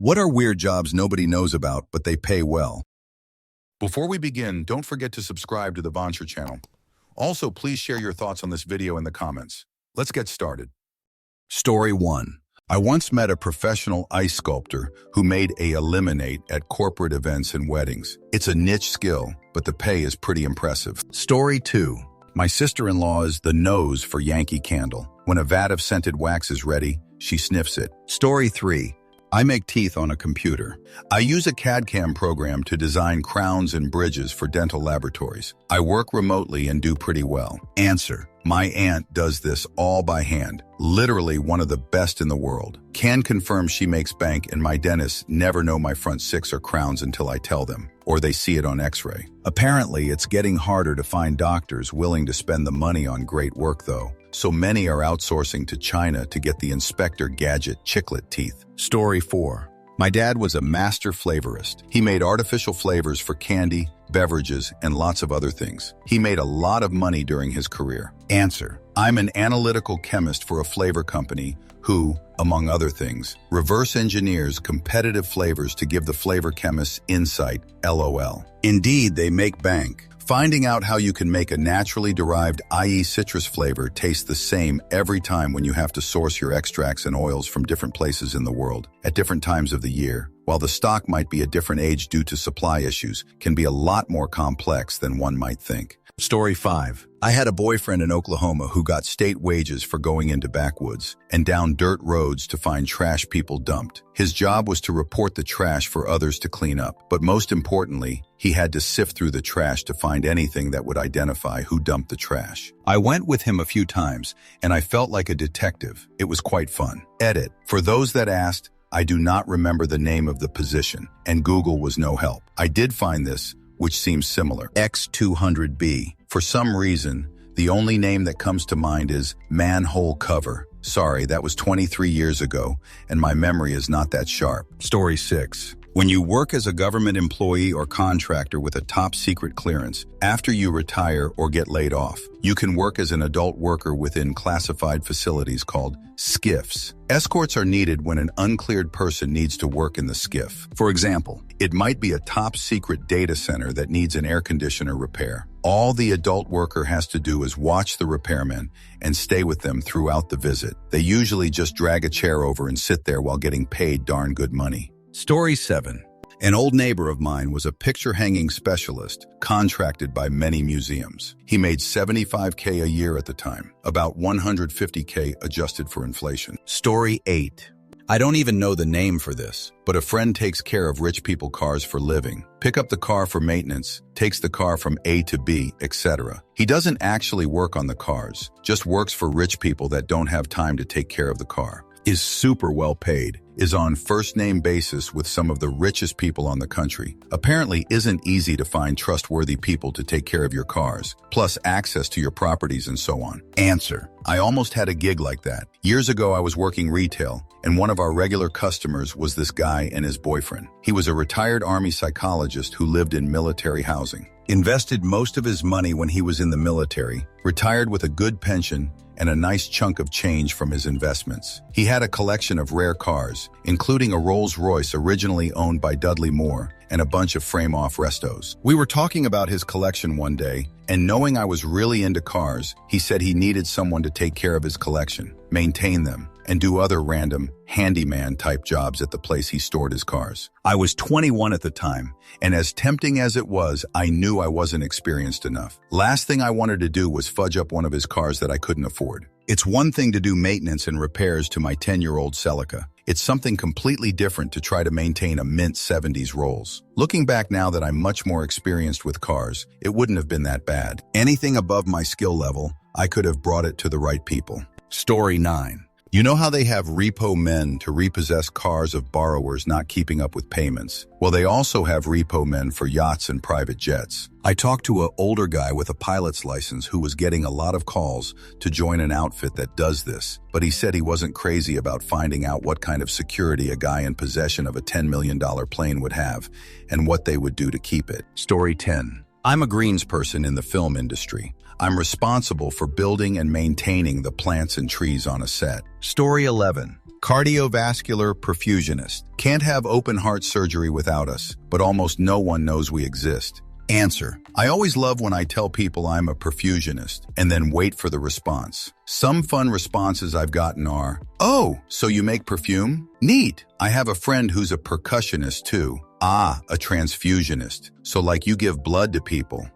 What are weird jobs nobody knows about, but they pay well? Before we begin, don't forget to subscribe to the Vancher channel. Also, please share your thoughts on this video in the comments. Let's get started. Story 1. I once met a professional ice sculptor who made a lemonade at corporate events and weddings. It's a niche skill, but the pay is pretty impressive. Story 2. My sister-in-law is the nose for Yankee Candle. When a vat of scented wax is ready, she sniffs it. Story 3. I make teeth on a computer. I use a CAD/CAM program to design crowns and bridges for dental laboratories. I work remotely and do pretty well. Answer. My aunt does this all by hand. Literally one of the best in the world. Can confirm she makes bank, and my dentists never know my front six are crowns until I tell them, or they see it on x-ray. Apparently, it's getting harder to find doctors willing to spend the money on great work though. So many are outsourcing to China to get the Inspector Gadget chiclet teeth. Story 4. My dad was a master flavorist. He made artificial flavors for candy, beverages, and lots of other things. He made a lot of money during his career. Answer. I'm an analytical chemist for a flavor company who, among other things, reverse engineers competitive flavors to give the flavor chemists insight, LOL. Indeed, they make bank. Finding out how you can make a naturally derived, i.e. citrus flavor, taste the same every time when you have to source your extracts and oils from different places in the world at different times of the year, while the stock might be a different age due to supply issues, can be a lot more complex than one might think. Story 5. I had a boyfriend in Oklahoma who got state wages for going into backwoods and down dirt roads to find trash people dumped. His job was to report the trash for others to clean up, but most importantly, he had to sift through the trash to find anything that would identify who dumped the trash. I went with him a few times, and I felt like a detective. It was quite fun. Edit. For those that asked, I do not remember the name of the position, and Google was no help. I did find this, which seems similar. X200B. For some reason, the only name that comes to mind is manhole cover. Sorry, that was 23 years ago, and my memory is not that sharp. Story 6. When you work as a government employee or contractor with a top secret clearance, after you retire or get laid off, you can work as an adult worker within classified facilities called SCIFs. Escorts are needed when an uncleared person needs to work in the SCIF. For example, it might be a top secret data center that needs an air conditioner repair. All the adult worker has to do is watch the repairmen and stay with them throughout the visit. They usually just drag a chair over and sit there while getting paid darn good money. Story 7. An old neighbor of mine was a picture-hanging specialist contracted by many museums. He made $75K a year at the time, about $150K adjusted for inflation. Story 8. I don't even know the name for this, but a friend takes care of rich people cars for living. Pick up the car for maintenance, takes the car from A to B, etc. He doesn't actually work on the cars, just works for rich people that don't have time to take care of the car. Is super well paid, is on first-name basis with some of the richest people on the country. Apparently isn't easy to find trustworthy people to take care of your cars, plus access to your properties and so on. Answer. I almost had a gig like that. Years ago, I was working retail, and one of our regular customers was this guy and his boyfriend. He was a retired Army psychologist who lived in military housing. Invested most of his money when he was in the military, retired with a good pension, and a nice chunk of change from his investments. He had a collection of rare cars, including a Rolls-Royce originally owned by Dudley Moore and a bunch of frame-off restos. We were talking about his collection one day, and knowing I was really into cars, he said he needed someone to take care of his collection, maintain them, and do other random handyman-type jobs at the place he stored his cars. I was 21 at the time, and as tempting as it was, I knew I wasn't experienced enough. Last thing I wanted to do was fudge up one of his cars that I couldn't afford. It's one thing to do maintenance and repairs to my 10-year-old Celica. It's something completely different to try to maintain a mint 70s Rolls. Looking back now that I'm much more experienced with cars, it wouldn't have been that bad. Anything above my skill level, I could have brought it to the right people. Story 9. You know how they have repo men to repossess cars of borrowers not keeping up with payments? Well, they also have repo men for yachts and private jets. I talked to an older guy with a pilot's license who was getting a lot of calls to join an outfit that does this, but he said he wasn't crazy about finding out what kind of security a guy in possession of a $10 million plane would have and what they would do to keep it. Story 10. I'm a greens person in the film industry. I'm responsible for building and maintaining the plants and trees on a set. Story 11. Cardiovascular perfusionist. Can't have open heart surgery without us, but almost no one knows we exist. Answer. I always love when I tell people I'm a perfusionist and then wait for the response. Some fun responses I've gotten are, "Oh, so you make perfume? Neat. I have a friend who's a percussionist too. Ah, a transfusionist. So like you give blood to people.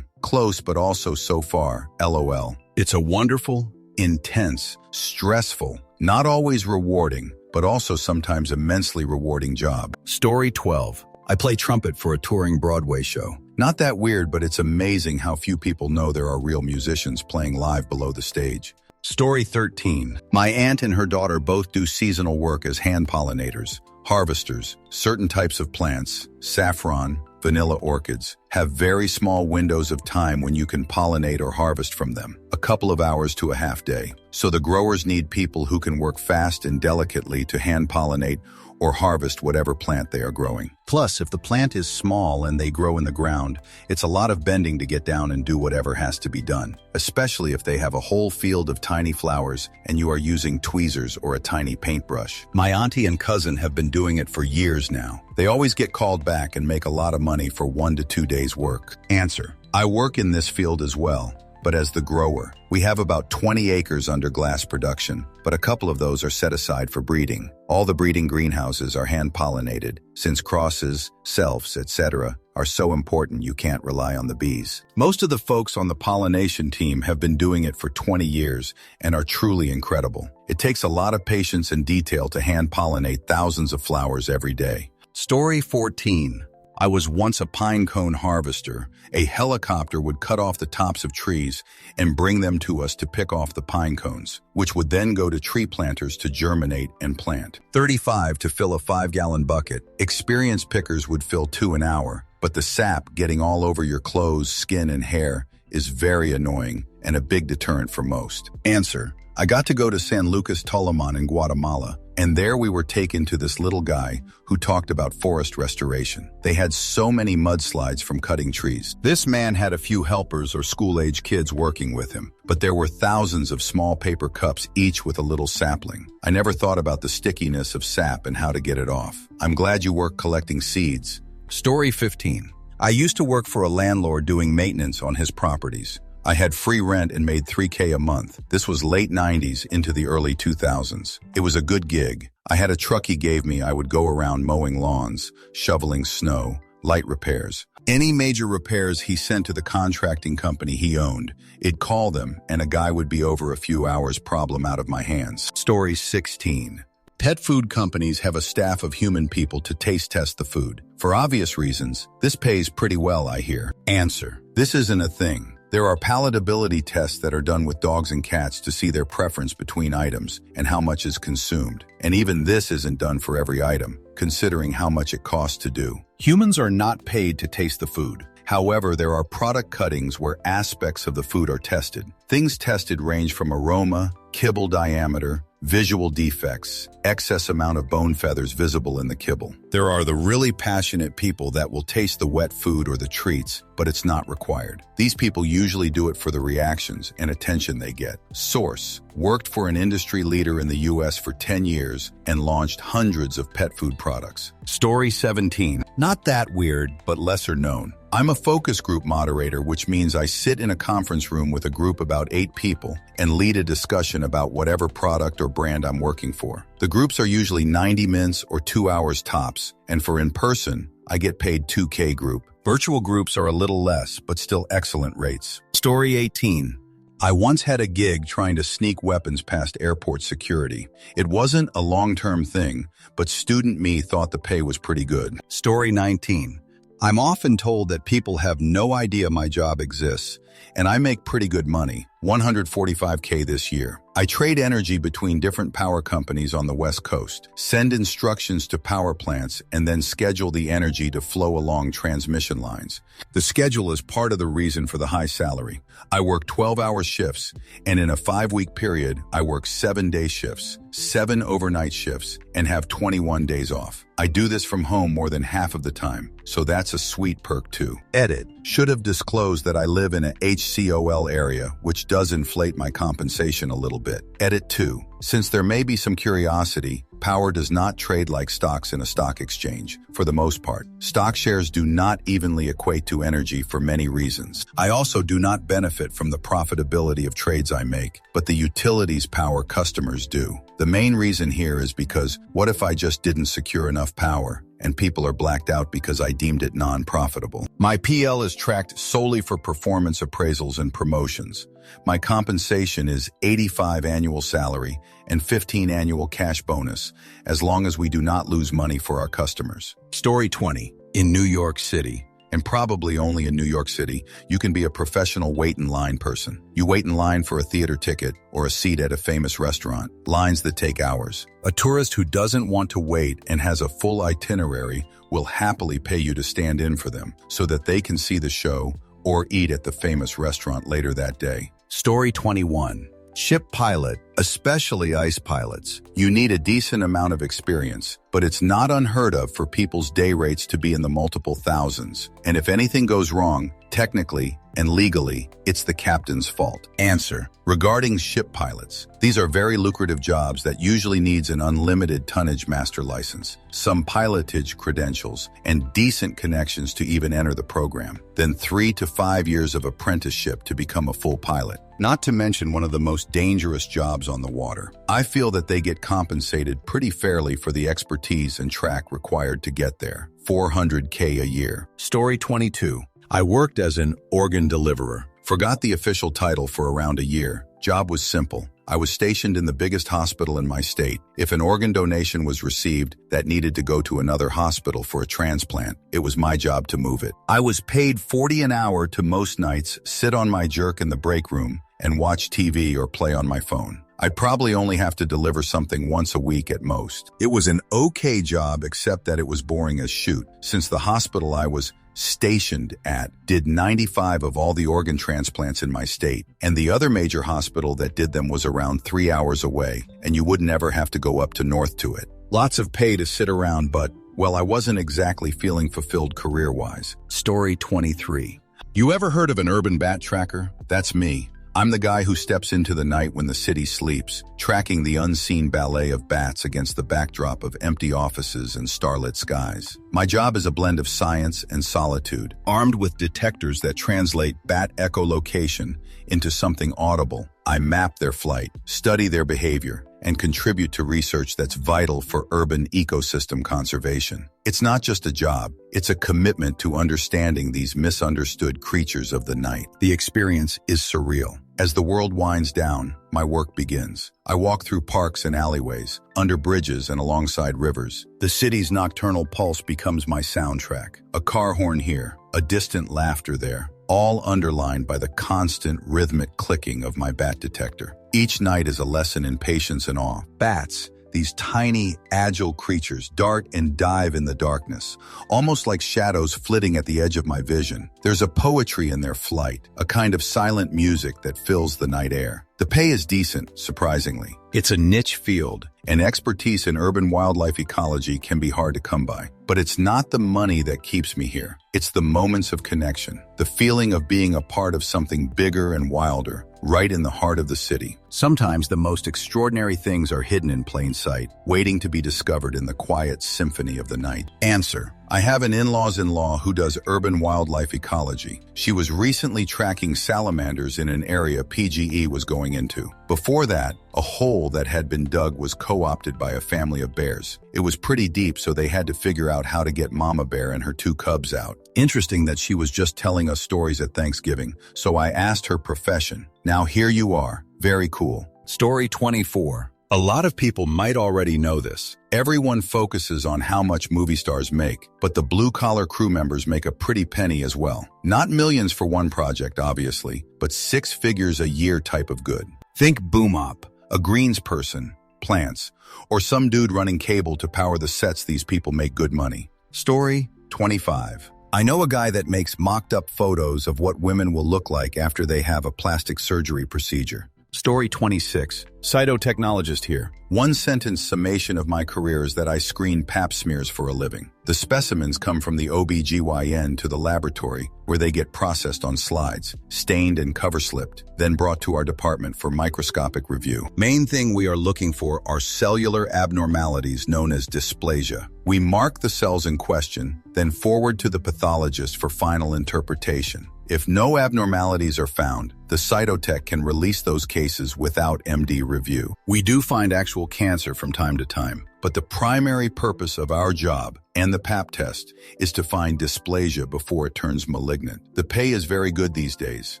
Close but also so far, LOL. It's a wonderful, intense, stressful, not always rewarding, but also sometimes immensely rewarding job." Story 12. I play trumpet for a touring Broadway show. Not that weird, but it's amazing how few people know there are real musicians playing live below the stage. Story 13. My aunt and her daughter both do seasonal work as hand pollinators, harvesters. Certain types of plants, saffron, vanilla orchids, have very small windows of time when you can pollinate or harvest from them, a couple of hours to a half day. So the growers need people who can work fast and delicately to hand pollinate or harvest whatever plant they are growing. Plus, if the plant is small and they grow in the ground, it's a lot of bending to get down and do whatever has to be done, especially if they have a whole field of tiny flowers and you are using tweezers or a tiny paintbrush. My auntie and cousin have been doing it for years now. They always get called back and make a lot of money for 1 to 2 days' work. Answer. I work in this field as well, but as the grower. We have about 20 acres under glass production, but a couple of those are set aside for breeding. All the breeding greenhouses are hand-pollinated, since crosses, selfs, etc. are so important you can't rely on the bees. Most of the folks on the pollination team have been doing it for 20 years and are truly incredible. It takes a lot of patience and detail to hand-pollinate thousands of flowers every day. Story 14. I was once a pine cone harvester. A helicopter would cut off the tops of trees and bring them to us to pick off the pine cones, which would then go to tree planters to germinate and plant. 35 to fill a 5-gallon bucket. Experienced pickers would fill 2 an hour, but the sap getting all over your clothes, skin, and hair is very annoying and a big deterrent for most. Answer. I got to go to San Lucas Tolomon in Guatemala, and there we were taken to this little guy who talked about forest restoration. They had so many mudslides from cutting trees. This man had a few helpers or school-age kids working with him, but there were thousands of small paper cups, each with a little sapling. I never thought about the stickiness of sap and how to get it off. I'm glad you work collecting seeds. Story 15. I used to work for a landlord doing maintenance on his properties. I had free rent and made $3K a month. This was late 90s into the early 2000s. It was a good gig. I had a truck he gave me. I would go around mowing lawns, shoveling snow, light repairs. Any major repairs he sent to the contracting company he owned, it'd call them, and a guy would be over a few hours, problem out of my hands. Story 16. Pet food companies have a staff of human people to taste test the food. For obvious reasons, this pays pretty well, I hear. Answer. This isn't a thing. There are palatability tests that are done with dogs and cats to see their preference between items and how much is consumed. And even this isn't done for every item, considering how much it costs to do. Humans are not paid to taste the food. However, there are product cuttings where aspects of the food are tested. Things tested range from aroma, kibble diameter, visual defects, excess amount of bone feathers visible in the kibble. There are the really passionate people that will taste the wet food or the treats, but it's not required. These people usually do it for the reactions and attention they get. Source: worked for an industry leader in the US for 10 years and launched hundreds of pet food products. Story 17. Not that weird, but lesser known. I'm a focus group moderator, which means I sit in a conference room with a group about 8 people and lead a discussion about whatever product or brand I'm working for. The groups are usually 90 minutes or 2 hours tops, and for in-person, I get paid $2K group. Virtual groups are a little less, but still excellent rates. Story 18. I once had a gig trying to sneak weapons past airport security. It wasn't a long-term thing, but student me thought the pay was pretty good. Story 19. I'm often told that people have no idea my job exists, and I make pretty good money, $145K this year. I trade energy between different power companies on the West Coast, send instructions to power plants, and then schedule the energy to flow along transmission lines. The schedule is part of the reason for the high salary. I work 12-hour shifts, and in a 5-week period, I work 7-day shifts, 7 overnight shifts, and have 21 days off. I do this from home more than half of the time, so that's a sweet perk too. Edit. Should have disclosed that I live in an HCOL area, which does inflate my compensation a little bit. Edit 2. Since there may be some curiosity, power does not trade like stocks in a stock exchange, for the most part. Stock shares do not evenly equate to energy for many reasons. I also do not benefit from the profitability of trades I make, but the utilities power customers do. The main reason here is because what if I just didn't secure enough power, and people are blacked out because I deemed it non-profitable? My PL is tracked solely for performance appraisals and promotions. My compensation is 85 annual salary and 15 annual cash bonus, as long as we do not lose money for our customers. Story 20. In New York City, and probably only in New York City, you can be a professional wait-in-line person. You wait in line for a theater ticket or a seat at a famous restaurant, lines that take hours. A tourist who doesn't want to wait and has a full itinerary will happily pay you to stand in for them so that they can see the show or eat at the famous restaurant later that day. Story 21. Ship pilot, especially ice pilots. You need a decent amount of experience, but it's not unheard of for people's day rates to be in the multiple thousands. And if anything goes wrong, technically and legally, it's the captain's fault. Answer. Regarding ship pilots, these are very lucrative jobs that usually needs an unlimited tonnage master license, some pilotage credentials, and decent connections to even enter the program. Then 3 to 5 years of apprenticeship to become a full pilot. Not to mention one of the most dangerous jobs on the water. I feel that they get compensated pretty fairly for the expertise and track required to get there. $400K a year. Story 22. I worked as an organ deliverer. Forgot the official title for around a year. Job was simple. I was stationed in the biggest hospital in my state. If an organ donation was received that needed to go to another hospital for a transplant, it was my job to move it. I was paid $40 an hour to most nights sit on my jerk in the break room and watch TV or play on my phone. I'd probably only have to deliver something once a week at most. It was an okay job, except that it was boring as shoot, since the hospital I was stationed at did 95 of all the organ transplants in my state, and the other major hospital that did them was around 3 hours away, and you wouldn't ever have to go up to north to it. Lots of pay to sit around, but, well, I wasn't exactly feeling fulfilled career-wise. Story 23. You ever heard of an urban bat tracker? That's me. I'm the guy who steps into the night when the city sleeps, tracking the unseen ballet of bats against the backdrop of empty offices and starlit skies. My job is a blend of science and solitude, armed with detectors that translate bat echolocation into something audible. I map their flight, study their behavior, and contribute to research that's vital for urban ecosystem conservation. It's not just a job, it's a commitment to understanding these misunderstood creatures of the night. The experience is surreal. As the world winds down, my work begins. I walk through parks and alleyways, under bridges and alongside rivers. The city's nocturnal pulse becomes my soundtrack. A car horn here, a distant laughter there, all underlined by the constant rhythmic clicking of my bat detector. Each night is a lesson in patience and awe. Bats, these tiny, agile creatures, dart and dive in the darkness, almost like shadows flitting at the edge of my vision. There's a poetry in their flight, a kind of silent music that fills the night air. The pay is decent, surprisingly. It's a niche field, and expertise in urban wildlife ecology can be hard to come by. But it's not the money that keeps me here. It's the moments of connection, the feeling of being a part of something bigger and wilder, right in the heart of the city. Sometimes the most extraordinary things are hidden in plain sight, waiting to be discovered in the quiet symphony of the night. Answer. I have an in-law who does urban wildlife ecology. She was recently tracking salamanders in an area PGE was going into. Before that, a hole that had been dug was co-opted by a family of bears. It was pretty deep, so they had to figure out how to get Mama Bear and her 2 cubs out. Interesting that she was just telling us stories at Thanksgiving, so I asked her profession. Now here you are. Very cool. Story 24. A lot of people might already know this. Everyone focuses on how much movie stars make, but the blue-collar crew members make a pretty penny as well. Not millions for one project, obviously, but 6 figures a year type of good. Think boom op, a greens person, plants, or some dude running cable to power the sets. These people make good money. Story 25. I know a guy that makes mocked-up photos of what women will look like after they have a plastic surgery procedure. Story 26. Cytotechnologist here. One-sentence summation of my career is that I screen pap smears for a living. The specimens come from the OBGYN to the laboratory, where they get processed on slides, stained and cover-slipped, then brought to our department for microscopic review. Main thing we are looking for are cellular abnormalities known as dysplasia. We mark the cells in question, then forward to the pathologist for final interpretation. If no abnormalities are found, the cytotech can release those cases without MD review. We do find actual cancer from time to time, but the primary purpose of our job and the pap test is to find dysplasia before it turns malignant. The pay is very good these days,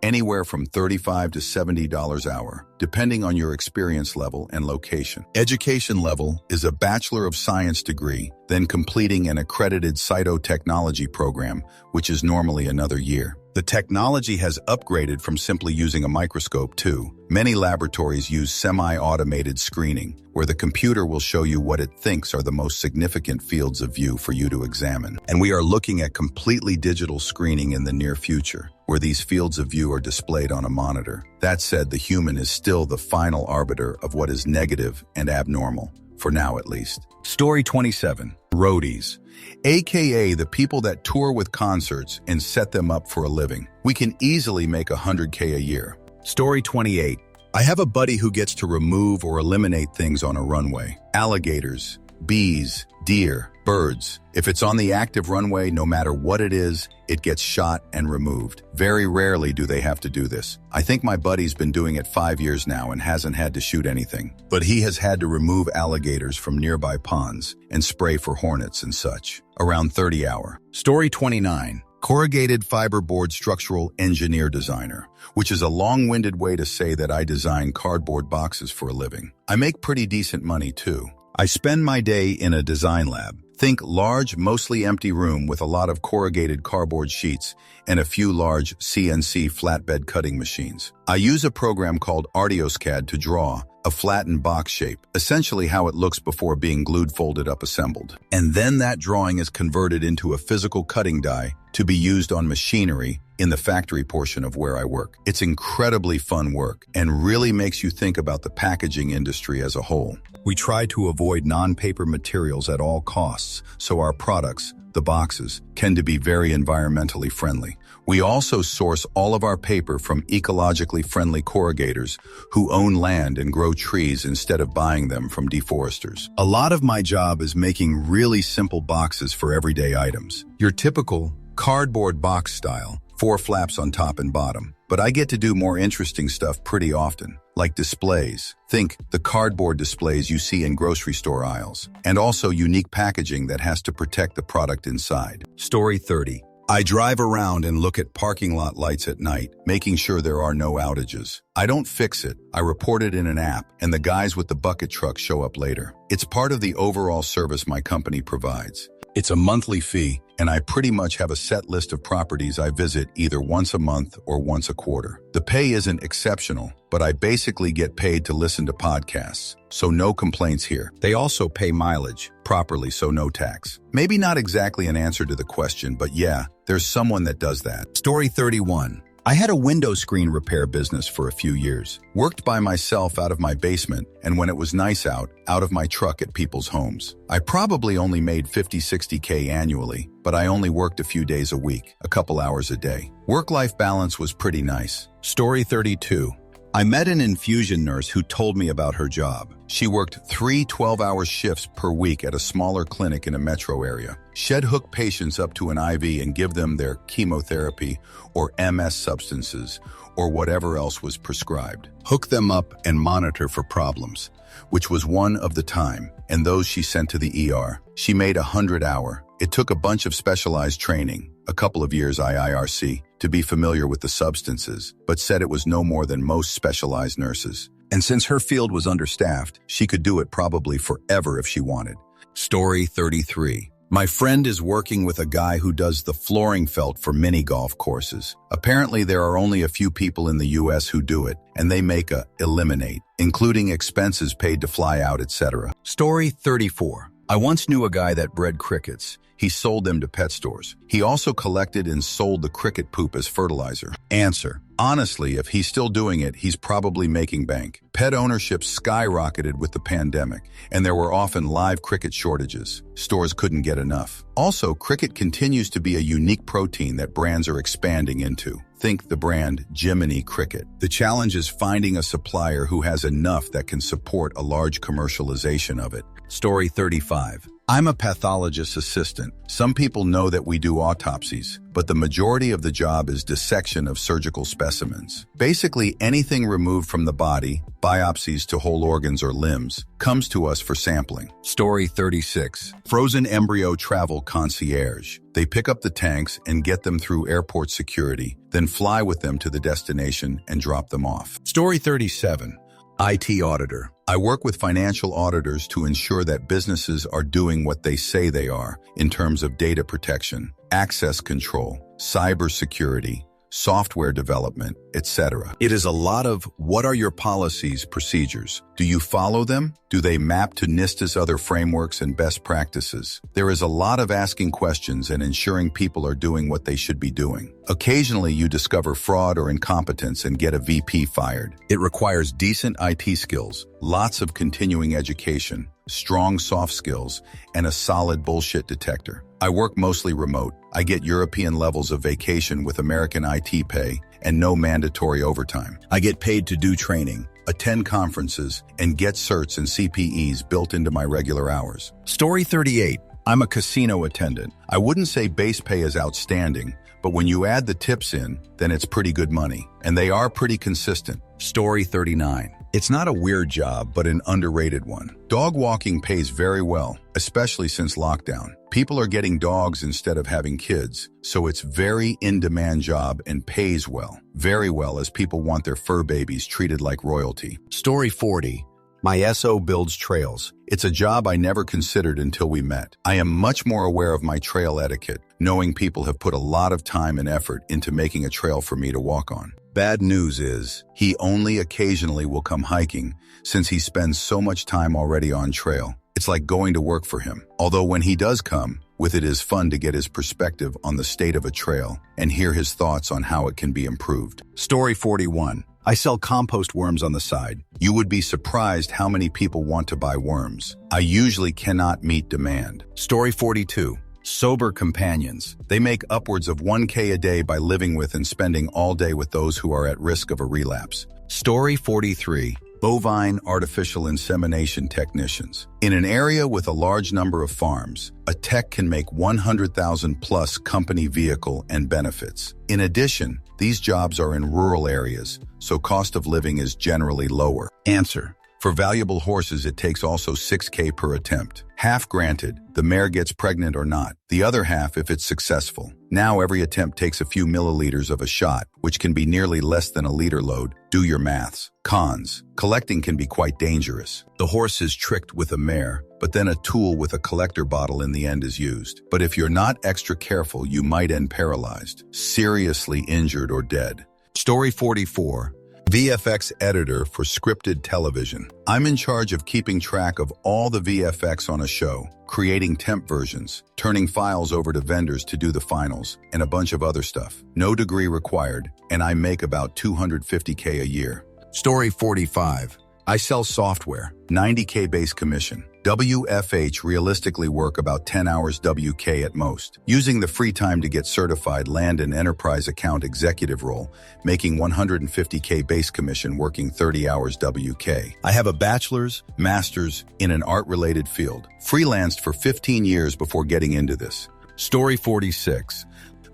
anywhere from $35 to $70 an hour, depending on your experience level and location. Education level is a Bachelor of Science degree, then completing an accredited cytotechnology program, which is normally another year. The technology has upgraded from simply using a microscope too. Many laboratories use semi-automated screening, where the computer will show you what it thinks are the most significant fields of view for you to examine. And we are looking at completely digital screening in the near future, where these fields of view are displayed on a monitor. That said, the human is still the final arbiter of what is negative and abnormal, for now at least. Story 27. Roadies, aka the people that tour with concerts and set them up for a living. We can easily make $100K a year. Story 28. I have a buddy who gets to remove or eliminate things on a runway. Alligators, bees, deer, birds. If it's on the active runway, no matter what it is, it gets shot and removed. Very rarely do they have to do this. I think my buddy's been doing it 5 years now and hasn't had to shoot anything. But he has had to remove alligators from nearby ponds and spray for hornets and such. Around 30 hour. Story 29. Corrugated fiberboard structural engineer designer, which is a long-winded way to say that I design cardboard boxes for a living. I make pretty decent money too. I spend my day in a design lab. Think large, mostly empty room with a lot of corrugated cardboard sheets and a few large CNC flatbed cutting machines. I use a program called ArtiosCAD to draw a flattened box shape, essentially how it looks before being glued, folded up, assembled. And then that drawing is converted into a physical cutting die to be used on machinery in the factory portion of where I work. It's incredibly fun work and really makes you think about the packaging industry as a whole. We try to avoid non-paper materials at all costs, so our products, the boxes, tend to be very environmentally friendly. We also source all of our paper from ecologically friendly corrugators who own land and grow trees instead of buying them from deforesters. A lot of my job is making really simple boxes for everyday items. Your typical cardboard box style, 4 flaps on top and bottom. But I get to do more interesting stuff pretty often, like displays. Think the cardboard displays you see in grocery store aisles, and also unique packaging that has to protect the product inside. Story 30. I drive around and look at parking lot lights at night, making sure there are no outages. I don't fix it. I report it in an app, and the guys with the bucket truck show up later. It's part of the overall service my company provides. It's a monthly fee, and I pretty much have a set list of properties I visit either once a month or once a quarter. The pay isn't exceptional, but I basically get paid to listen to podcasts, so no complaints here. They also pay mileage properly, so no tax. Maybe not exactly an answer to the question, but yeah, there's someone that does that. Story 31. I had a window screen repair business for a few years. Worked by myself out of my basement, and when it was nice out of my truck at people's homes. I probably only made $50–60K annually, but I only worked a few days a week, a couple hours a day. Work-life balance was pretty nice. Story 32. I met an infusion nurse who told me about her job. She worked 3 12-hour shifts per week at a smaller clinic in a metro area. She'd hook patients up to an IV and give them their chemotherapy or MS substances or whatever else was prescribed. Hook them up and monitor for problems, which was one of the time, and those she sent to the ER. She made 100 hour. It took a bunch of specialized training, a couple of years IIRC, to be familiar with the substances, but said it was no more than most specialized nurses. And since her field was understaffed, she could do it probably forever if she wanted. Story 33. My friend is working with a guy who does the flooring felt for mini golf courses. Apparently there are only a few people in the US who do it, and they make a eliminate, including expenses paid to fly out, etc. Story 34. I once knew a guy that bred crickets. He sold them to pet stores. He also collected and sold the cricket poop as fertilizer. Answer. Honestly, if he's still doing it, he's probably making bank. Pet ownership skyrocketed with the pandemic, and there were often live cricket shortages. Stores couldn't get enough. Also, cricket continues to be a unique protein that brands are expanding into. Think the brand Jiminy Cricket. The challenge is finding a supplier who has enough that can support a large commercialization of it. Story 35. I'm a pathologist assistant. Some people know that we do autopsies, but the majority of the job is dissection of surgical specimens. Basically, anything removed from the body, biopsies to whole organs or limbs, comes to us for sampling. Story 36. Frozen embryo travel concierge. They pick up the tanks and get them through airport security, then fly with them to the destination and drop them off. Story 37. IT auditor. I work with financial auditors to ensure that businesses are doing what they say they are in terms of data protection, access control, cybersecurity, software development, etc. It is a lot of what are your policies, procedures? Do you follow them? Do they map to NIST's other frameworks and best practices? There is a lot of asking questions and ensuring people are doing what they should be doing. Occasionally, you discover fraud or incompetence and get a VP fired. It requires decent IT skills, lots of continuing education, strong soft skills, and a solid bullshit detector. I work mostly remote. I get European levels of vacation with American IT pay and no mandatory overtime. I get paid to do training, attend conferences, and get certs and CPEs built into my regular hours. Story 38. I'm a casino attendant. I wouldn't say base pay is outstanding, but when you add the tips in, then it's pretty good money. And they are pretty consistent. Story 39. It's not a weird job, but an underrated one. Dog walking pays very well, especially since lockdown. People are getting dogs instead of having kids, so it's very in-demand job and pays well. Very well, as people want their fur babies treated like royalty. Story 40. My SO builds trails. It's a job I never considered until we met. I am much more aware of my trail etiquette, knowing people have put a lot of time and effort into making a trail for me to walk on. Bad news is, he only occasionally will come hiking, since he spends so much time already on trail. It's like going to work for him. Although when he does come, with it is fun to get his perspective on the state of a trail and hear his thoughts on how it can be improved. Story 41. I sell compost worms on the side. You would be surprised how many people want to buy worms. I usually cannot meet demand. Story 42. Sober companions. They make upwards of 1K a day by living with and spending all day with those who are at risk of a relapse. Story 43. Bovine artificial insemination technicians. In an area with a large number of farms, a tech can make 100,000 plus company vehicle and benefits. In addition, these jobs are in rural areas, so cost of living is generally lower. Answer. For valuable horses, it takes also 6K per attempt. Half granted, the mare gets pregnant or not. The other half if it's successful. Now every attempt takes a few milliliters of a shot, which can be nearly less than a liter load. Do your maths. Cons. Collecting can be quite dangerous. The horse is tricked with a mare, but then a tool with a collector bottle in the end is used. But if you're not extra careful, you might end paralyzed, seriously injured or dead. Story 44. VFX editor for scripted television. I'm in charge of keeping track of all the VFX on a show, creating temp versions, turning files over to vendors to do the finals, and a bunch of other stuff. No degree required, and I make about $250K a year. Story 45. I sell software, 90K base commission. WFH realistically work about 10 hours WK at most. Using the free time to get certified, land an enterprise account executive role, making 150K base commission working 30 hours WK. I have a bachelor's, master's in an art-related field. Freelanced for 15 years before getting into this. Story 46.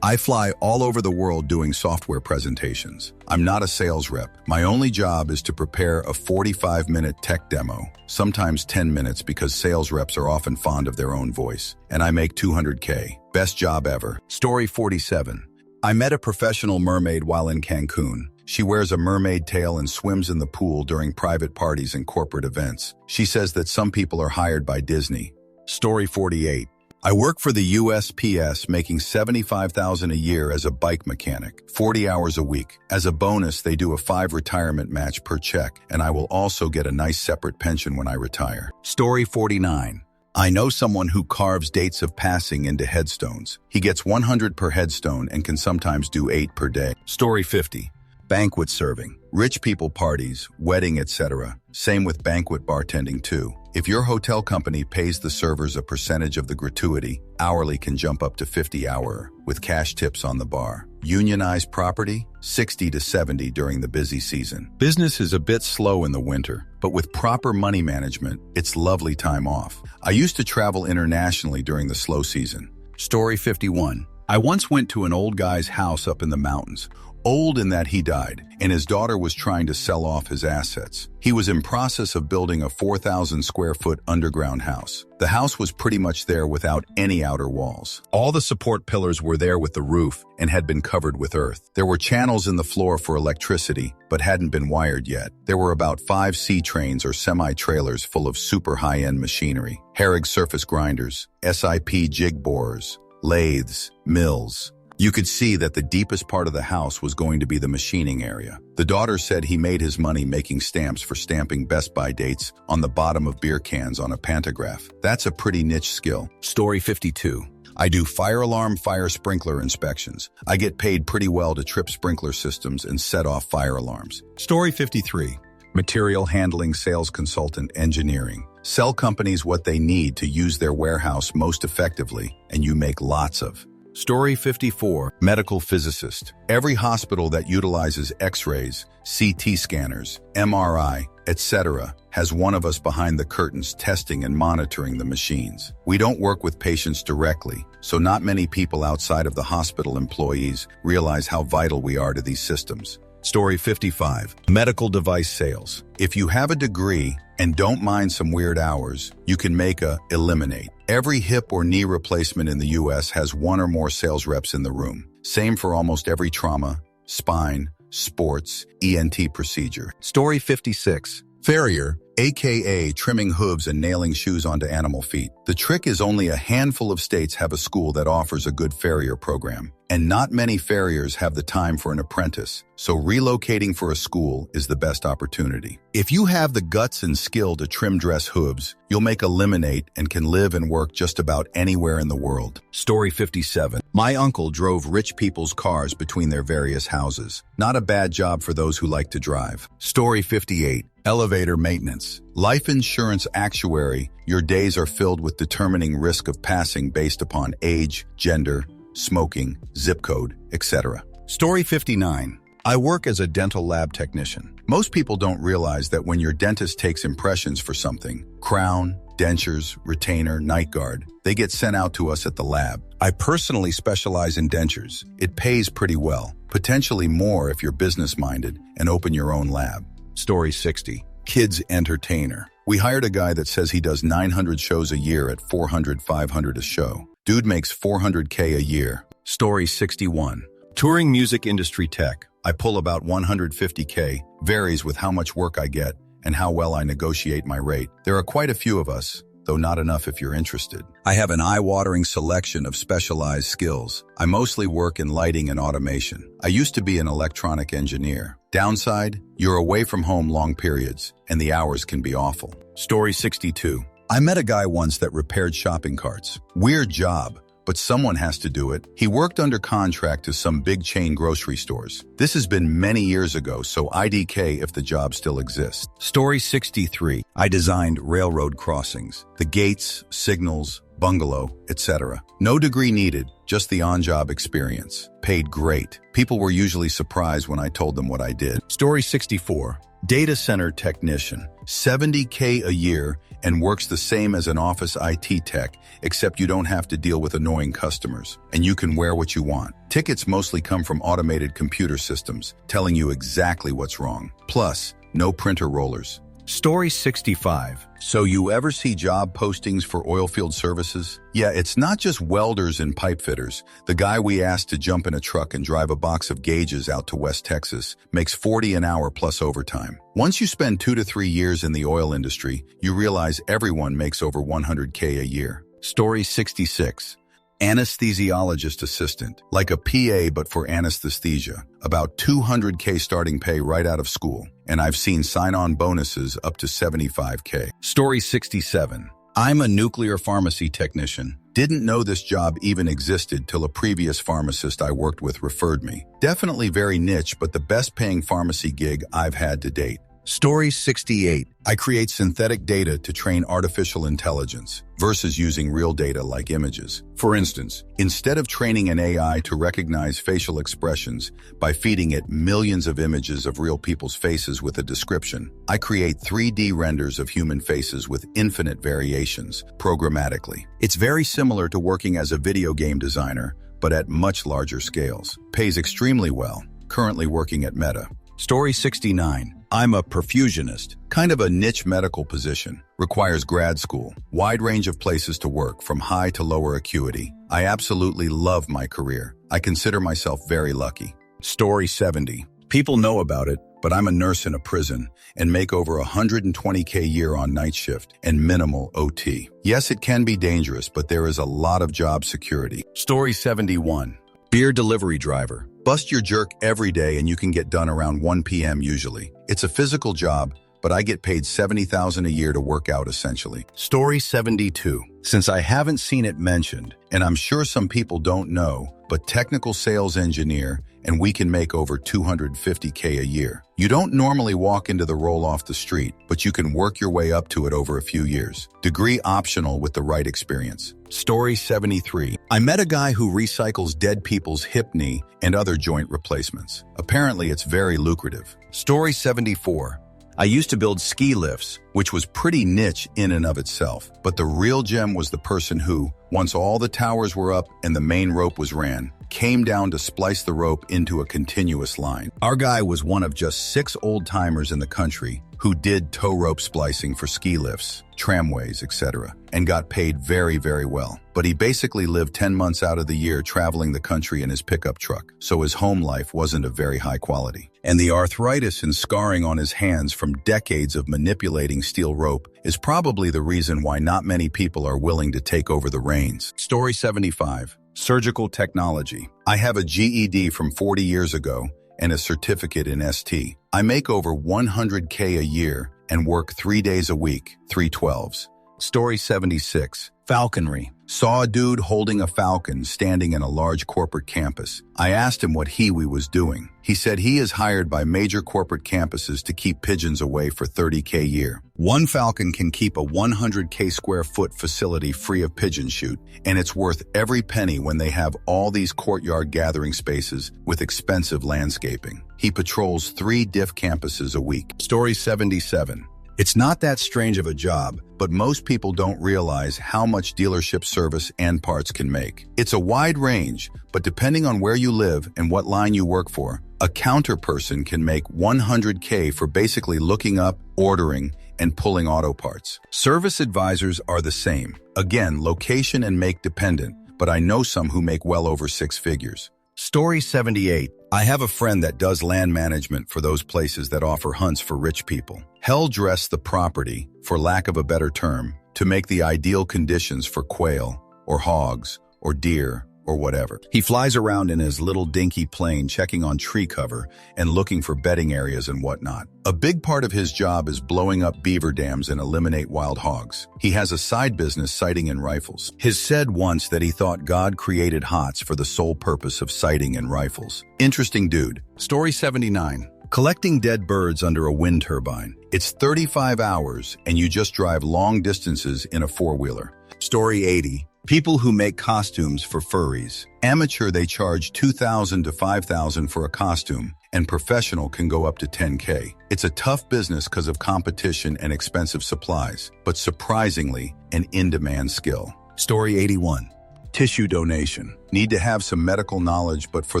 I fly all over the world doing software presentations. I'm not a sales rep. My only job is to prepare a 45-minute tech demo, sometimes 10 minutes because sales reps are often fond of their own voice. And I make 200K. Best job ever. Story 47. I met a professional mermaid while in Cancun. She wears a mermaid tail and swims in the pool during private parties and corporate events. She says that some people are hired by Disney. Story 48. I work for the USPS making $75,000 a year as a bike mechanic, 40 hours a week. As a bonus, they do a 5 retirement match per check, and I will also get a nice separate pension when I retire. Story 49. I know someone who carves dates of passing into headstones. He gets 100 per headstone and can sometimes do 8 per day. Story 50. Banquet serving. Rich people parties, wedding, etc. Same with banquet bartending too. If your hotel company pays the servers a percentage of the gratuity, hourly can jump up to 50 hour, with cash tips on the bar. Unionized property, 60 to 70 during the busy season. Business is a bit slow in the winter, but with proper money management, it's lovely time off. I used to travel internationally during the slow season. Story 51. I once went to an old guy's house up in the mountains. Old in that he died, and his daughter was trying to sell off his assets. He was in process of building a 4,000 square foot underground house. The house was pretty much there without any outer walls. All the support pillars were there with the roof and had been covered with earth. There were channels in the floor for electricity, but hadn't been wired yet. There were about 5 C-trains or semi-trailers full of super high-end machinery. Herrig surface grinders, SIP jig borers, lathes, mills. You could see that the deepest part of the house was going to be the machining area. The daughter said he made his money making stamps for stamping Best Buy dates on the bottom of beer cans on a pantograph. That's a pretty niche skill. Story 52. I do fire alarm, fire sprinkler inspections. I get paid pretty well to trip sprinkler systems and set off fire alarms. Story 53. Material handling, sales consultant, engineering. Sell companies what they need to use their warehouse most effectively, and you make lots of. Story 54. Medical physicist. Every hospital that utilizes X-rays, CT scanners, MRI, etc. has one of us behind the curtains testing and monitoring the machines. We don't work with patients directly, so not many people outside of the hospital employees realize how vital we are to these systems. Story 55. Medical device sales. If you have a degree and don't mind some weird hours, you can make a eliminate. Every hip or knee replacement in the US has one or more sales reps in the room. Same for almost every trauma, spine, sports, ENT procedure. Story 56. Farrier, aka trimming hooves and nailing shoes onto animal feet. The trick is only a handful of states have a school that offers a good farrier program, and not many farriers have the time for an apprentice, so relocating for a school is the best opportunity. If you have the guts and skill to trim dress hooves, you'll make a lemonade and can live and work just about anywhere in the world. Story 57. My uncle drove rich people's cars between their various houses. Not a bad job for those who like to drive. Story 58. Elevator maintenance. Life insurance actuary, your days are filled with determining risk of passing based upon age, gender, smoking, zip code, etc. Story 59. I work as a dental lab technician. Most people don't realize that when your dentist takes impressions for something, crown, dentures, retainer, night guard, they get sent out to us at the lab. I personally specialize in dentures. It pays pretty well, potentially more if you're business-minded and open your own lab. Story 60. Kids entertainer. We hired a guy that says he does 900 shows a year at 400, 500 a show. Dude makes $400K a year. Story 61. Touring music industry tech. I pull about $150K, varies with how much work I get and how well I negotiate my rate. There are quite a few of us, though not enough if you're interested. I have an eye-watering selection of specialized skills. I mostly work in lighting and automation. I used to be an electronic engineer. Downside, you're away from home long periods, and the hours can be awful. Story 62. I met a guy once that repaired shopping carts. Weird job, but someone has to do it. He worked under contract to some big chain grocery stores. This has been many years ago, so IDK if the job still exists. Story 63. I designed railroad crossings. The gates, signals, bungalow, etc. No degree needed, just the on-job experience. Paid great. People were usually surprised when I told them what I did. Story 64. Data center technician. $70K a year and works the same as an office IT tech, except you don't have to deal with annoying customers, and you can wear what you want. Tickets mostly come from automated computer systems, telling you exactly what's wrong. Plus, no printer rollers. Story 65. So you ever see job postings for oilfield services? Yeah, it's not just welders and pipe fitters. The guy we asked to jump in a truck and drive a box of gauges out to West Texas makes $40 an hour plus overtime. Once you spend 2 to 3 years in the oil industry, you realize everyone makes over $100K a year. Story 66. Anesthesiologist assistant, like a PA but for anesthesia. About $200K starting pay right out of school, and I've seen sign-on bonuses up to $75K. Story 67. I'm a nuclear pharmacy technician. Didn't know this job even existed till a previous pharmacist I worked with referred me. Definitely very niche, but the best paying pharmacy gig I've had to date. Story 68. I create synthetic data to train artificial intelligence versus using real data like images. For instance, instead of training an AI to recognize facial expressions by feeding it millions of images of real people's faces with a description, I create 3D renders of human faces with infinite variations programmatically. It's very similar to working as a video game designer, but at much larger scales. Pays extremely well. Currently working at Meta. Story 69. I'm a perfusionist, kind of a niche medical position. Requires grad school, wide range of places to work from high to lower acuity. I absolutely love my career. I consider myself very lucky. Story 70. People know about it, but I'm a nurse in a prison and make over $120K a year on night shift and minimal OT. Yes, it can be dangerous, but there is a lot of job security. Story 71. Beer delivery driver. Bust your jerk every day and you can get done around 1 p.m. usually. It's a physical job, but I get paid $70,000 a year to work out essentially. Story 72. Since I haven't seen it mentioned, and I'm sure some people don't know, but technical sales engineer, and we can make over $250K a year. You don't normally walk into the role off the street, but you can work your way up to it over a few years. Degree optional with the right experience. Story 73. I met a guy who recycles dead people's hip, knee, and other joint replacements. Apparently, it's very lucrative. Story 74. I used to build ski lifts, which was pretty niche in and of itself. But the real gem was the person who, once all the towers were up and the main rope was ran, came down to splice the rope into a continuous line. Our guy was one of just 6 old-timers in the country who did tow rope splicing for ski lifts, tramways, etc., and got paid very, very well. But he basically lived 10 months out of the year traveling the country in his pickup truck, so his home life wasn't of very high quality. And the arthritis and scarring on his hands from decades of manipulating steel rope is probably the reason why not many people are willing to take over the reins. Story 75. Surgical technology. I have a GED from 40 years ago and a certificate in ST. I make over $100K a year and work 3 days a week, 3/12s. Story 76. Falconry. Saw a dude holding a falcon standing in a large corporate campus. I asked him what he was doing. He said he is hired by major corporate campuses to keep pigeons away for $30K a year. One falcon can keep a 100K square foot facility free of pigeon shoot, and it's worth every penny when they have all these courtyard gathering spaces with expensive landscaping. He patrols 3 diff campuses a week. Story 77. It's not that strange of a job, but most people don't realize how much dealership service and parts can make. It's a wide range, but depending on where you live and what line you work for, a counter person can make $100K for basically looking up, ordering, and pulling auto parts. Service advisors are the same. Again, location and make dependent, but I know some who make well over 6 figures. Story 78. I have a friend that does land management for those places that offer hunts for rich people. Hell dress the property, for lack of a better term, to make the ideal conditions for quail, or hogs, or deer, or whatever. He flies around in his little dinky plane checking on tree cover and looking for bedding areas and whatnot. A big part of his job is blowing up beaver dams and eliminate wild hogs. He has a side business sighting and rifles. He's said once that he thought God created HOTS for the sole purpose of sighting and rifles. Interesting dude. Story 79. Collecting dead birds under a wind turbine. It's 35 hours and you just drive long distances in a 4-wheeler. Story 80. People who make costumes for furries. Amateur, they charge $2,000 to $5,000 for a costume, and professional can go up to $10K. It's a tough business because of competition and expensive supplies, but surprisingly, an in-demand skill. Story 81. Tissue donation. Need to have some medical knowledge, but for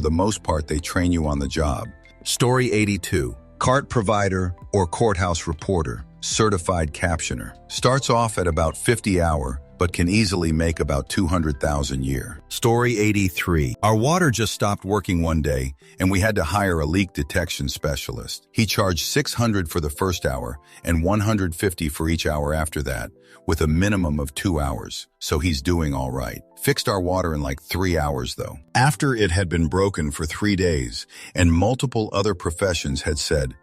the most part, they train you on the job. Story 82. Cart provider or courthouse reporter. Certified captioner. Starts off at about 50 hour, but can easily make about $200,000 a year. Story 83. Our water just stopped working one day, and we had to hire a leak detection specialist. He charged $600 for the first hour and $150 for each hour after that, with a minimum of 2 hours, so he's doing all right. Fixed our water in like 3 hours, though. After it had been broken for 3 days, and multiple other professions had said,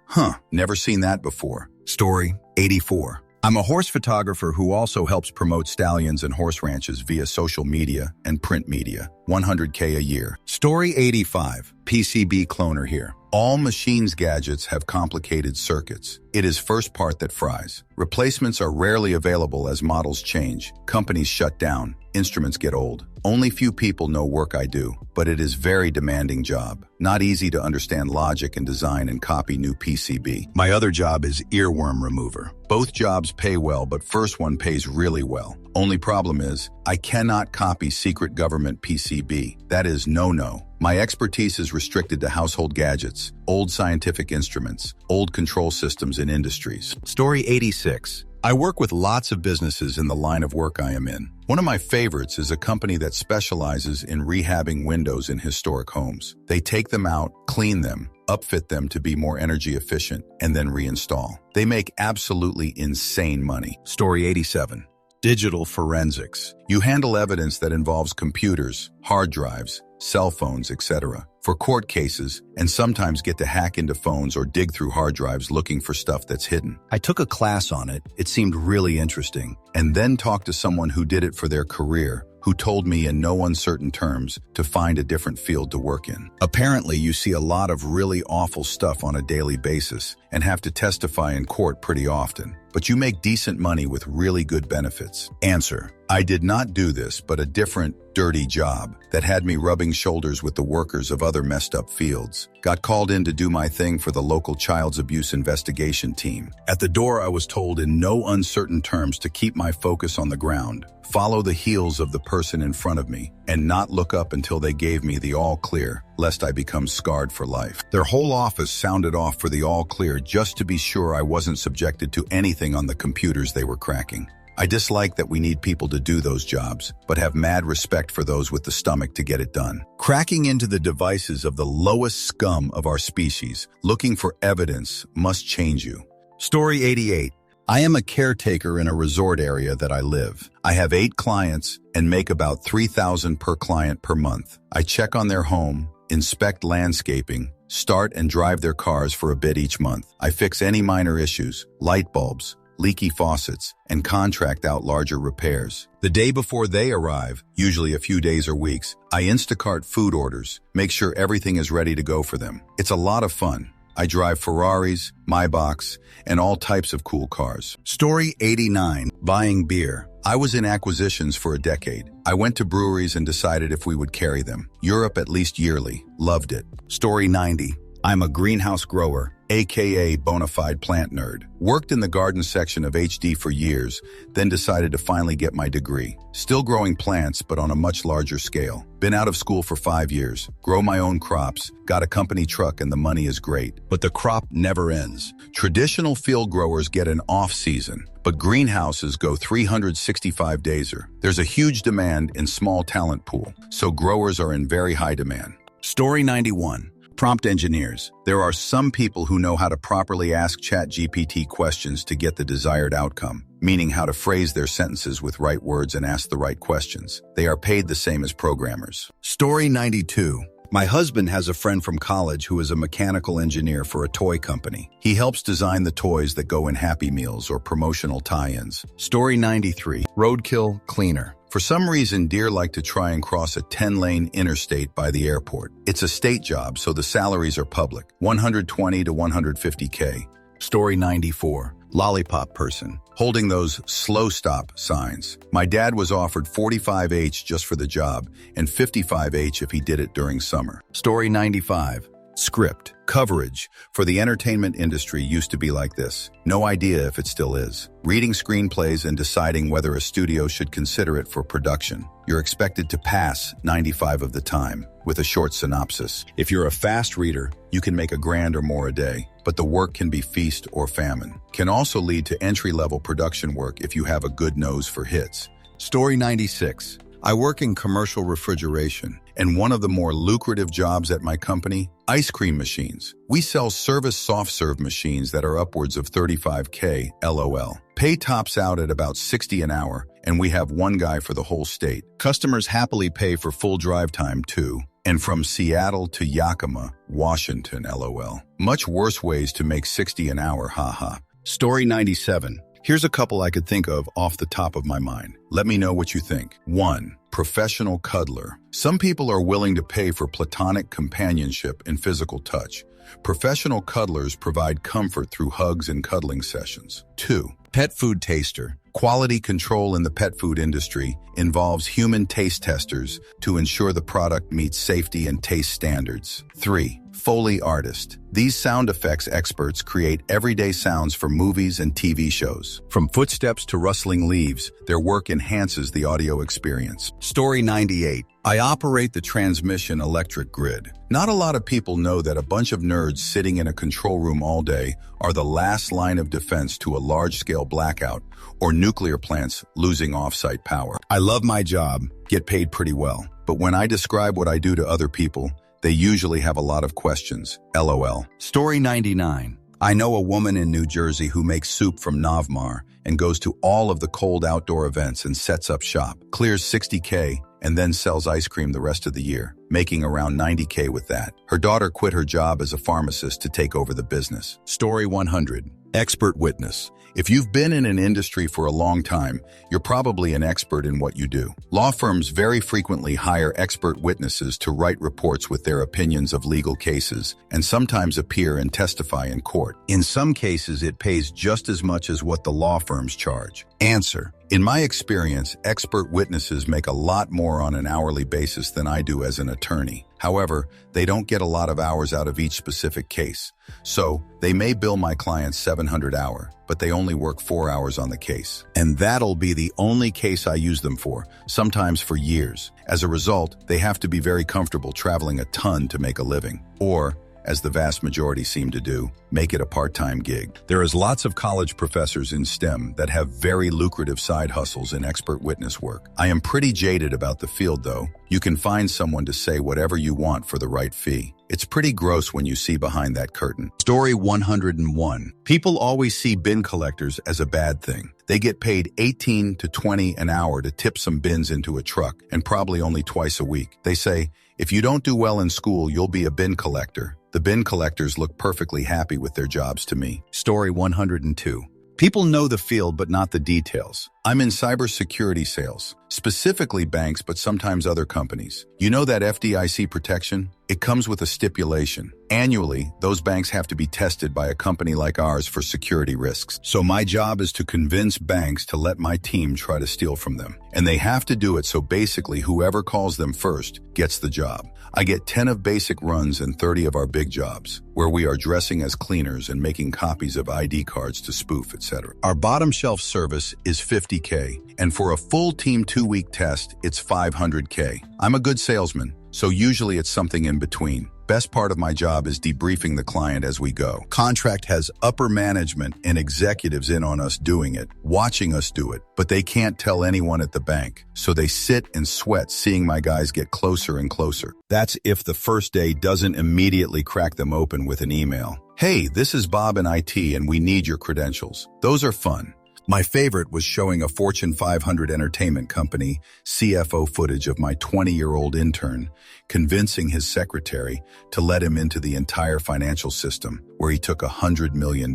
never seen that before. Story 84. I'm a horse photographer who also helps promote stallions and horse ranches via social media and print media. 100K a year. Story 85. PCB cloner here. All machines gadgets have complicated circuits. It is first part that fries. Replacements are rarely available as models change. Companies shut down. Instruments get old. Only few people know work I do, but it is very demanding job. Not easy to understand logic and design and copy new PCB. My other job is earworm remover. Both jobs pay well, but first one pays really well. Only problem is, I cannot copy secret government PCB. That is no-no. My expertise is restricted to household gadgets, old scientific instruments, old control systems in industries. Story 86. I work with lots of businesses in the line of work I am in. One of my favorites is a company that specializes in rehabbing windows in historic homes. They take them out, clean them, upfit them to be more energy efficient, and then reinstall. They make absolutely insane money. Story 87. Digital forensics. You handle evidence that involves computers, hard drives, cell phones, etc. for court cases, and sometimes get to hack into phones or dig through hard drives looking for stuff that's hidden. I took a class on it. It seemed really interesting, and then talked to someone who did it for their career, who told me in no uncertain terms to find a different field to work in. Apparently, you see a lot of really awful stuff on a daily basis and have to testify in court pretty often, but you make decent money with really good benefits. Answer: I did not do this, but a different, dirty job that had me rubbing shoulders with the workers of other messed up fields. Got called in to do my thing for the local child abuse investigation team. At the door, I was told in no uncertain terms to keep my focus on the ground, follow the heels of the person in front of me, and not look up until they gave me the all clear, lest I become scarred for life. Their whole office sounded off for the all clear just to be sure I wasn't subjected to anything on the computers they were cracking. I dislike that we need people to do those jobs, but have mad respect for those with the stomach to get it done. Cracking into the devices of the lowest scum of our species, looking for evidence, must change you. Story 88. I am a caretaker in a resort area that I live. I have 8 clients and make about $3,000 per client per month. I check on their home, inspect landscaping, start and drive their cars for a bit each month. I fix any minor issues, light bulbs, leaky faucets, and contract out larger repairs. The day before they arrive, usually a few days or weeks, I Instacart food orders, make sure everything is ready to go for them. It's a lot of fun. I drive Ferraris, Maybachs, and all types of cool cars. Story 89. Buying beer. I was in acquisitions for a decade. I went to breweries and decided if we would carry them. Europe at least yearly. Loved it. Story 90. I'm a greenhouse grower, aka bona fide plant nerd. Worked in the garden section of HD for years, then decided to finally get my degree. Still growing plants, but on a much larger scale. Been out of school for 5 years, grow my own crops, got a company truck, and the money is great. But the crop never ends. Traditional field growers get an off season, but greenhouses go 365 dayser. There's a huge demand in small talent pool, so growers are in very high demand. Story 91. Prompt engineers. There are some people who know how to properly ask ChatGPT questions to get the desired outcome, meaning how to phrase their sentences with right words and ask the right questions. They are paid the same as programmers. Story 92. My husband has a friend from college who is a mechanical engineer for a toy company. He helps design the toys that go in Happy Meals or promotional tie-ins. Story 93. Roadkill cleaner. For some reason, deer like to try and cross a 10-lane interstate by the airport. It's a state job, so the salaries are public, 120 to 150K. Story 94. Lollipop person, holding those slow stop signs. My dad was offered 45H just for the job and 55H if he did it during summer. Story 95. Script. Coverage for the entertainment industry used to be like this. No idea if it still is. Reading screenplays and deciding whether a studio should consider it for production. You're expected to pass 95 of the time with a short synopsis. If you're a fast reader, you can make $1,000 or more a day, but the work can be feast or famine. Can also lead to entry-level production work if you have a good nose for hits. Story 96. I work in commercial refrigeration, and one of the more lucrative jobs at my company, ice cream machines. We sell service soft-serve machines that are upwards of 35K, LOL. Pay tops out at about 60 an hour, and we have one guy for the whole state. Customers happily pay for full drive time, too. And from Seattle to Yakima, Washington, LOL. Much worse ways to make 60 an hour, haha. Story 97. Here's a couple I could think of off the top of my mind. Let me know what you think. 1. Professional cuddler. Some people are willing to pay for platonic companionship and physical touch. Professional cuddlers provide comfort through hugs and cuddling sessions. 2. Pet food taster. Quality control in the pet food industry involves human taste testers to ensure the product meets safety and taste standards. 3. Foley artist. These sound effects experts create everyday sounds for movies and TV shows. From footsteps to rustling leaves, their work enhances the audio experience. Story 98. I operate the transmission electric grid. Not a lot of people know that a bunch of nerds sitting in a control room all day are the last line of defense to a large-scale blackout or nuclear plants losing off-site power. I love my job, get paid pretty well, but when I describe what I do to other people, they usually have a lot of questions. LOL. Story 99. I know a woman in New Jersey who makes soup from Navmar and goes to all of the cold outdoor events and sets up shop, clears $60K, and then sells ice cream the rest of the year, making around $90K with that. Her daughter quit her job as a pharmacist to take over the business. Story 100. Expert witness. If you've been in an industry for a long time, you're probably an expert in what you do. Law firms very frequently hire expert witnesses to write reports with their opinions of legal cases and sometimes appear and testify in court. In some cases, it pays just as much as what the law firms charge. Answer. In my experience, expert witnesses make a lot more on an hourly basis than I do as an attorney. However, they don't get a lot of hours out of each specific case. So, they may bill my clients $700 an hour, but they only work 4 hours on the case. And that'll be the only case I use them for, sometimes for years. As a result, they have to be very comfortable traveling a ton to make a living. Or, as the vast majority seem to do, make it a part-time gig. There is lots of college professors in STEM that have very lucrative side hustles in expert witness work. I am pretty jaded about the field, though. You can find someone to say whatever you want for the right fee. It's pretty gross when you see behind that curtain. Story 101. People always see bin collectors as a bad thing. They get paid $18 to $20 an hour to tip some bins into a truck, and probably only twice a week. They say, if you don't do well in school, you'll be a bin collector. The bin collectors look perfectly happy with their jobs to me. Story 102. People know the field but not the details. I'm in cybersecurity sales, specifically banks but sometimes other companies. You know that FDIC protection? It comes with a stipulation. Annually, those banks have to be tested by a company like ours for security risks. So my job is to convince banks to let my team try to steal from them. And they have to do it so basically whoever calls them first gets the job. I get 10 of basic runs and 30 of our big jobs, where we are dressing as cleaners and making copies of ID cards to spoof, etc. Our bottom shelf service is $50K, and for a full team 2-week test, it's $500K. I'm a good salesman, so usually it's something in between. Best part of my job is debriefing the client as we go. Contract has upper management and executives in on us doing it, watching us do it, but they can't tell anyone at the bank. So they sit and sweat seeing my guys get closer and closer. That's if the first day doesn't immediately crack them open with an email. Hey, this is Bob in IT and we need your credentials. Those are fun. My favorite was showing a Fortune 500 entertainment company CFO footage of my 20-year-old intern convincing his secretary to let him into the entire financial system, where he took $100 million.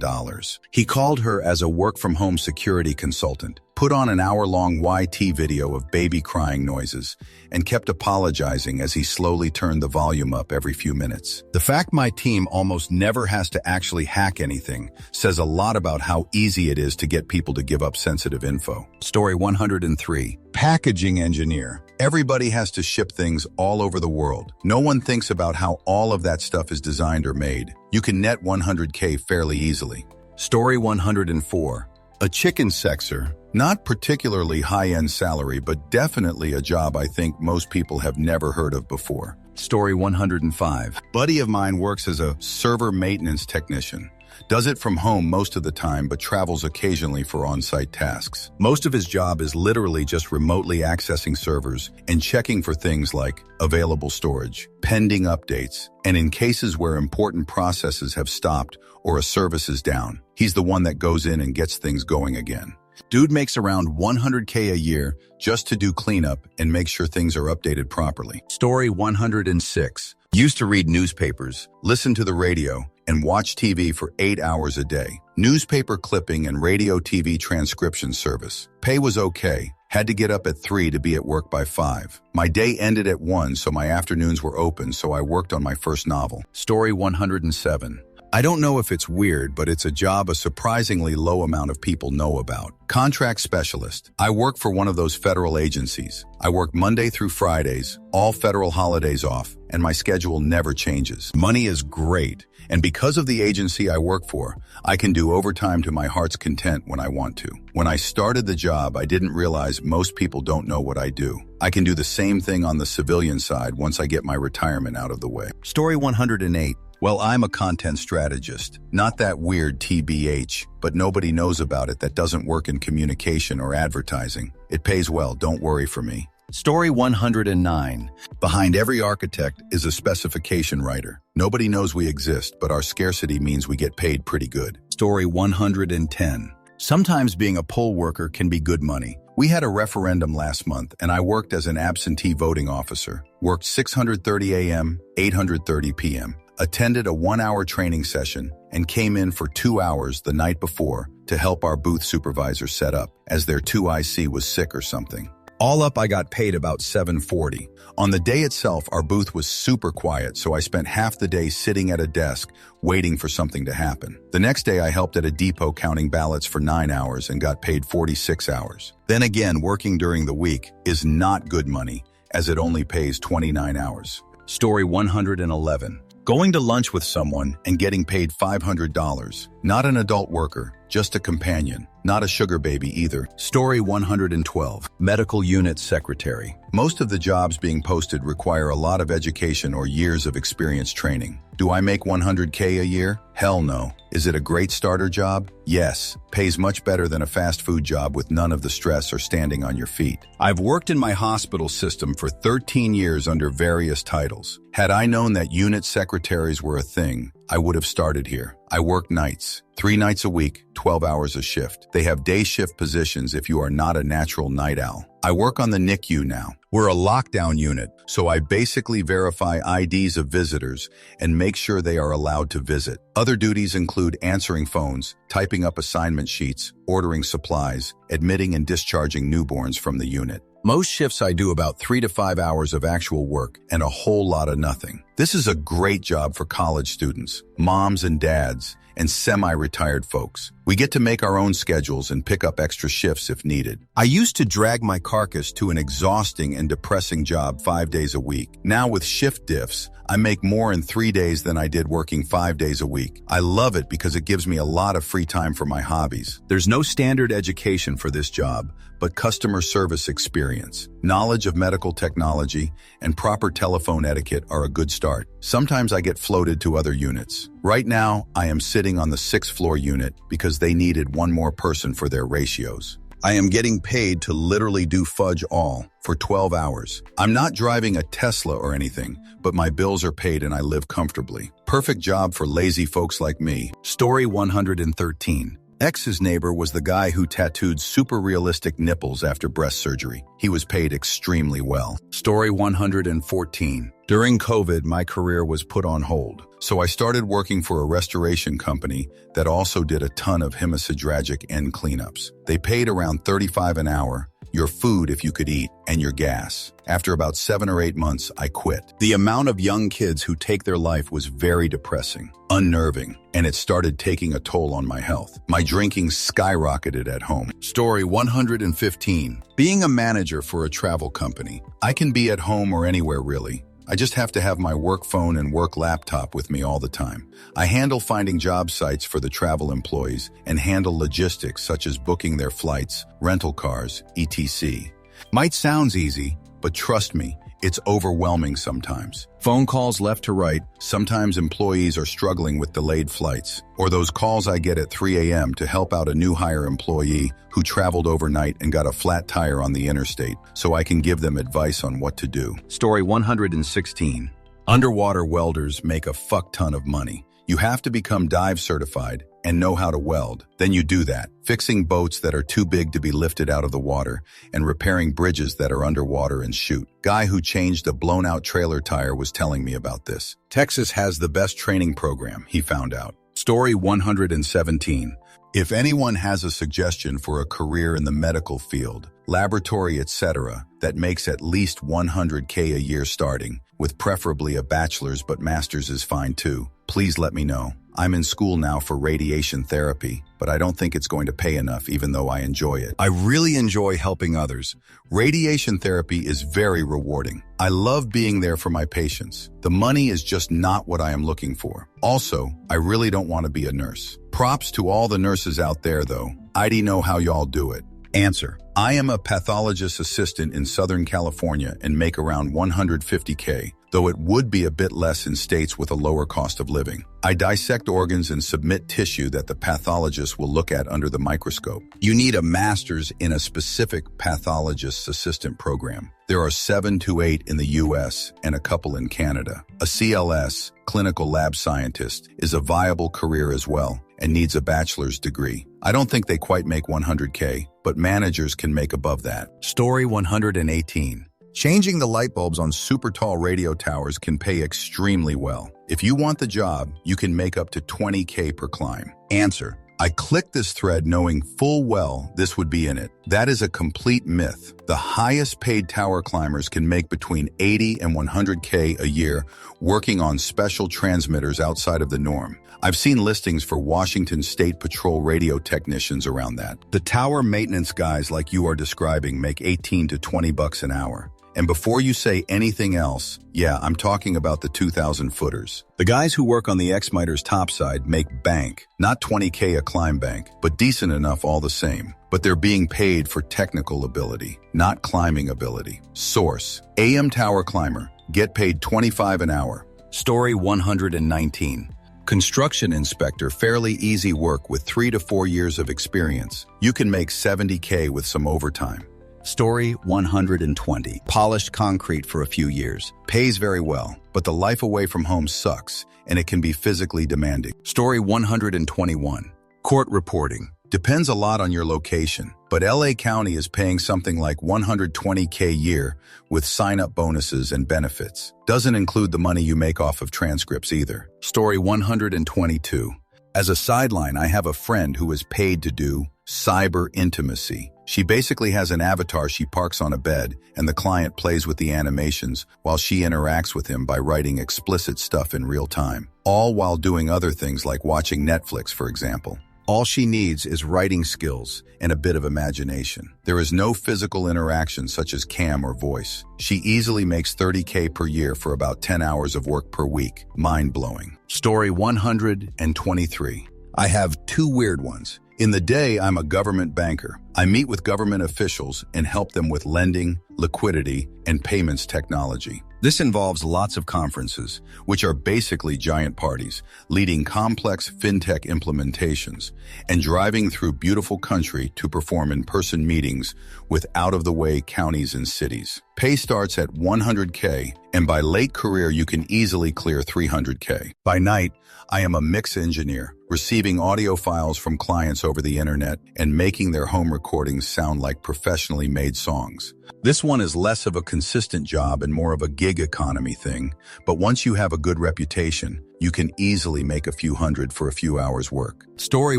He called her as a work-from-home security consultant, put on an hour-long YT video of baby crying noises, and kept apologizing as he slowly turned the volume up every few minutes. The fact my team almost never has to actually hack anything says a lot about how easy it is to get people to give up sensitive info. Story 103. Packaging engineer. Everybody has to ship things all over the world. No one thinks about how all of that stuff is designed or made. You can net 100K fairly easily. Story 104. A chicken sexer. Not particularly high-end salary, but definitely a job I think most people have never heard of before. Story 105. Buddy of mine works as a server maintenance technician. Does it from home most of the time, but travels occasionally for on-site tasks. Most of his job is literally just remotely accessing servers and checking for things like available storage, pending updates, and in cases where important processes have stopped or a service is down, he's the one that goes in and gets things going again. Dude makes around 100K a year just to do cleanup and make sure things are updated properly. Story 106. Used to read newspapers, listen to the radio, and watch TV for 8 hours a day. Newspaper clipping and radio TV transcription service. Pay was okay. Had to get up at 3 to be at work by 5. My day ended at 1, so my afternoons were open, so I worked on my first novel. Story 107. I don't know if it's weird, but it's a job a surprisingly low amount of people know about. Contract specialist. I work for one of those federal agencies. I work Monday through Fridays, all federal holidays off, and my schedule never changes. Money is great, and because of the agency I work for, I can do overtime to my heart's content when I want to. When I started the job, I didn't realize most people don't know what I do. I can do the same thing on the civilian side once I get my retirement out of the way. Story 108. Well, I'm a content strategist. Not that weird TBH, but nobody knows about it that doesn't work in communication or advertising. It pays well, don't worry for me. Story 109. Behind every architect is a specification writer. Nobody knows we exist, but our scarcity means we get paid pretty good. Story 110. Sometimes being a poll worker can be good money. We had a referendum last month, and I worked as an absentee voting officer. Worked 6:30 a.m., 8:30 p.m. Attended a 1-hour training session, and came in for 2 hours the night before to help our booth supervisor set up, as their 2IC was sick or something. All up, I got paid about $7.40. On the day itself, our booth was super quiet, so I spent half the day sitting at a desk, waiting for something to happen. The next day, I helped at a depot counting ballots for 9 hours and got paid 46 hours. Then again, working during the week is not good money, as it only pays 29 hours. Story 111. Going to lunch with someone and getting paid $500. Not an adult worker, just a companion. Not a sugar baby either. Story 112. Medical unit secretary. Most of the jobs being posted require a lot of education or years of experience training. Do I make $100K a year? Hell no. Is it a great starter job? Yes. Pays much better than a fast food job with none of the stress or standing on your feet. I've worked in my hospital system for 13 years under various titles. Had I known that unit secretaries were a thing, I would have started here. I work nights, 3 nights a week, 12 hours a shift. They have day shift positions if you are not a natural night owl. I work on the NICU now. We're a lockdown unit, so I basically verify IDs of visitors and make sure they are allowed to visit. Other duties include answering phones, typing up assignment sheets, ordering supplies, admitting and discharging newborns from the unit. Most shifts I do about 3 to 5 hours of actual work and a whole lot of nothing. This is a great job for college students, moms and dads, and semi-retired folks. We get to make our own schedules and pick up extra shifts if needed. I used to drag my carcass to an exhausting and depressing job 5 days a week. Now with shift diffs, I make more in 3 days than I did working 5 days a week. I love it because it gives me a lot of free time for my hobbies. There's no standard education for this job, but customer service experience, knowledge of medical technology, and proper telephone etiquette are a good start. Sometimes I get floated to other units. Right now, I am sitting on the 6th floor unit because they needed one more person for their ratios. I am getting paid to literally do fudge all for 12 hours. I'm not driving a Tesla or anything, but my bills are paid and I live comfortably. Perfect job for lazy folks like me. Story 113. X's neighbor was the guy who tattooed super realistic nipples after breast surgery. He was paid extremely well. Story 114. During COVID, my career was put on hold, so I started working for a restoration company that also did a ton of hemorrhagic end cleanups. They paid around $35 an hour, your food if you could eat, and your gas. After about 7 or 8 months, I quit. The amount of young kids who take their life was very depressing, unnerving, and it started taking a toll on my health. My drinking skyrocketed at home. Story 115. Being a manager for a travel company, I can be at home or anywhere really. I just have to have my work phone and work laptop with me all the time. I handle finding job sites for the travel employees and handle logistics such as booking their flights, rental cars, etc. Might sound easy, but trust me, it's overwhelming sometimes. Phone calls left to right, sometimes employees are struggling with delayed flights, or those calls I get at 3 a.m. to help out a new hire employee who traveled overnight and got a flat tire on the interstate, so I can give them advice on what to do. Story 116. Underwater welders make a fuck ton of money. You have to become dive certified, and know how to weld, then you do that. Fixing boats that are too big to be lifted out of the water and repairing bridges that are underwater and shoot. Guy who changed a blown-out trailer tire was telling me about this. Texas has the best training program, he found out. Story 117. If anyone has a suggestion for a career in the medical field, laboratory, etc., that makes at least $100K a year starting, with preferably a bachelor's but master's is fine too, please let me know. I'm in school now for radiation therapy, but I don't think it's going to pay enough even though I enjoy it. I really enjoy helping others. Radiation therapy is very rewarding. I love being there for my patients. The money is just not what I am looking for. Also, I really don't want to be a nurse. Props to all the nurses out there though. I'd know how y'all do it. Answer. I am a pathologist assistant in Southern California and make around $150K, though it would be a bit less in states with a lower cost of living. I dissect organs and submit tissue that the pathologist will look at under the microscope. You need a master's in a specific pathologist's assistant program. There are 7 to 8 in the US and a couple in Canada. A CLS, clinical lab scientist, is a viable career as well and needs a bachelor's degree. I don't think they quite make $100K, but managers can make above that. Story 118. Changing the light bulbs on super tall radio towers can pay extremely well. If you want the job, you can make up to $20K per climb. Answer. I clicked this thread knowing full well this would be in it. That is a complete myth. The highest paid tower climbers can make between $80 and $100K a year working on special transmitters outside of the norm. I've seen listings for Washington State Patrol radio technicians around that. The tower maintenance guys like you are describing make $18 to $20 an hour. And before you say anything else, yeah, I'm talking about the 2,000 footers. The guys who work on the X-Miter's topside make bank, not $20K a climb bank, but decent enough all the same. But they're being paid for technical ability, not climbing ability. Source, AM Tower Climber, get paid $25 an hour. Story 119. Construction inspector, fairly easy work with 3 to 4 years of experience. You can make $70K with some overtime. Story 120. Polished concrete for a few years. Pays very well, but the life away from home sucks, and it can be physically demanding. Story 121. Court reporting. Depends a lot on your location, but LA County is paying something like $120K a year with sign-up bonuses and benefits. Doesn't include the money you make off of transcripts either. Story 122. As a sideline, I have a friend who is paid to do cyber intimacy. She basically has an avatar she parks on a bed, and the client plays with the animations while she interacts with him by writing explicit stuff in real time, all while doing other things like watching Netflix, for example. All she needs is writing skills and a bit of imagination. There is no physical interaction such as cam or voice. She easily makes $30K per year for about 10 hours of work per week. Mind-blowing. Story 123. I have 2 weird ones. In the day, I'm a government banker. I meet with government officials and help them with lending, liquidity, and payments technology. This involves lots of conferences, which are basically giant parties, leading complex fintech implementations, and driving through beautiful country to perform in-person meetings with out-of-the-way counties and cities. Pay starts at $100K, and by late career, you can easily clear $300K. By night, I am a mix engineer, receiving audio files from clients over the internet and making their home recordings sound like professionally made songs. This one is less of a consistent job and more of a gig economy thing, but once you have a good reputation, you can easily make a few hundred for a few hours work. Story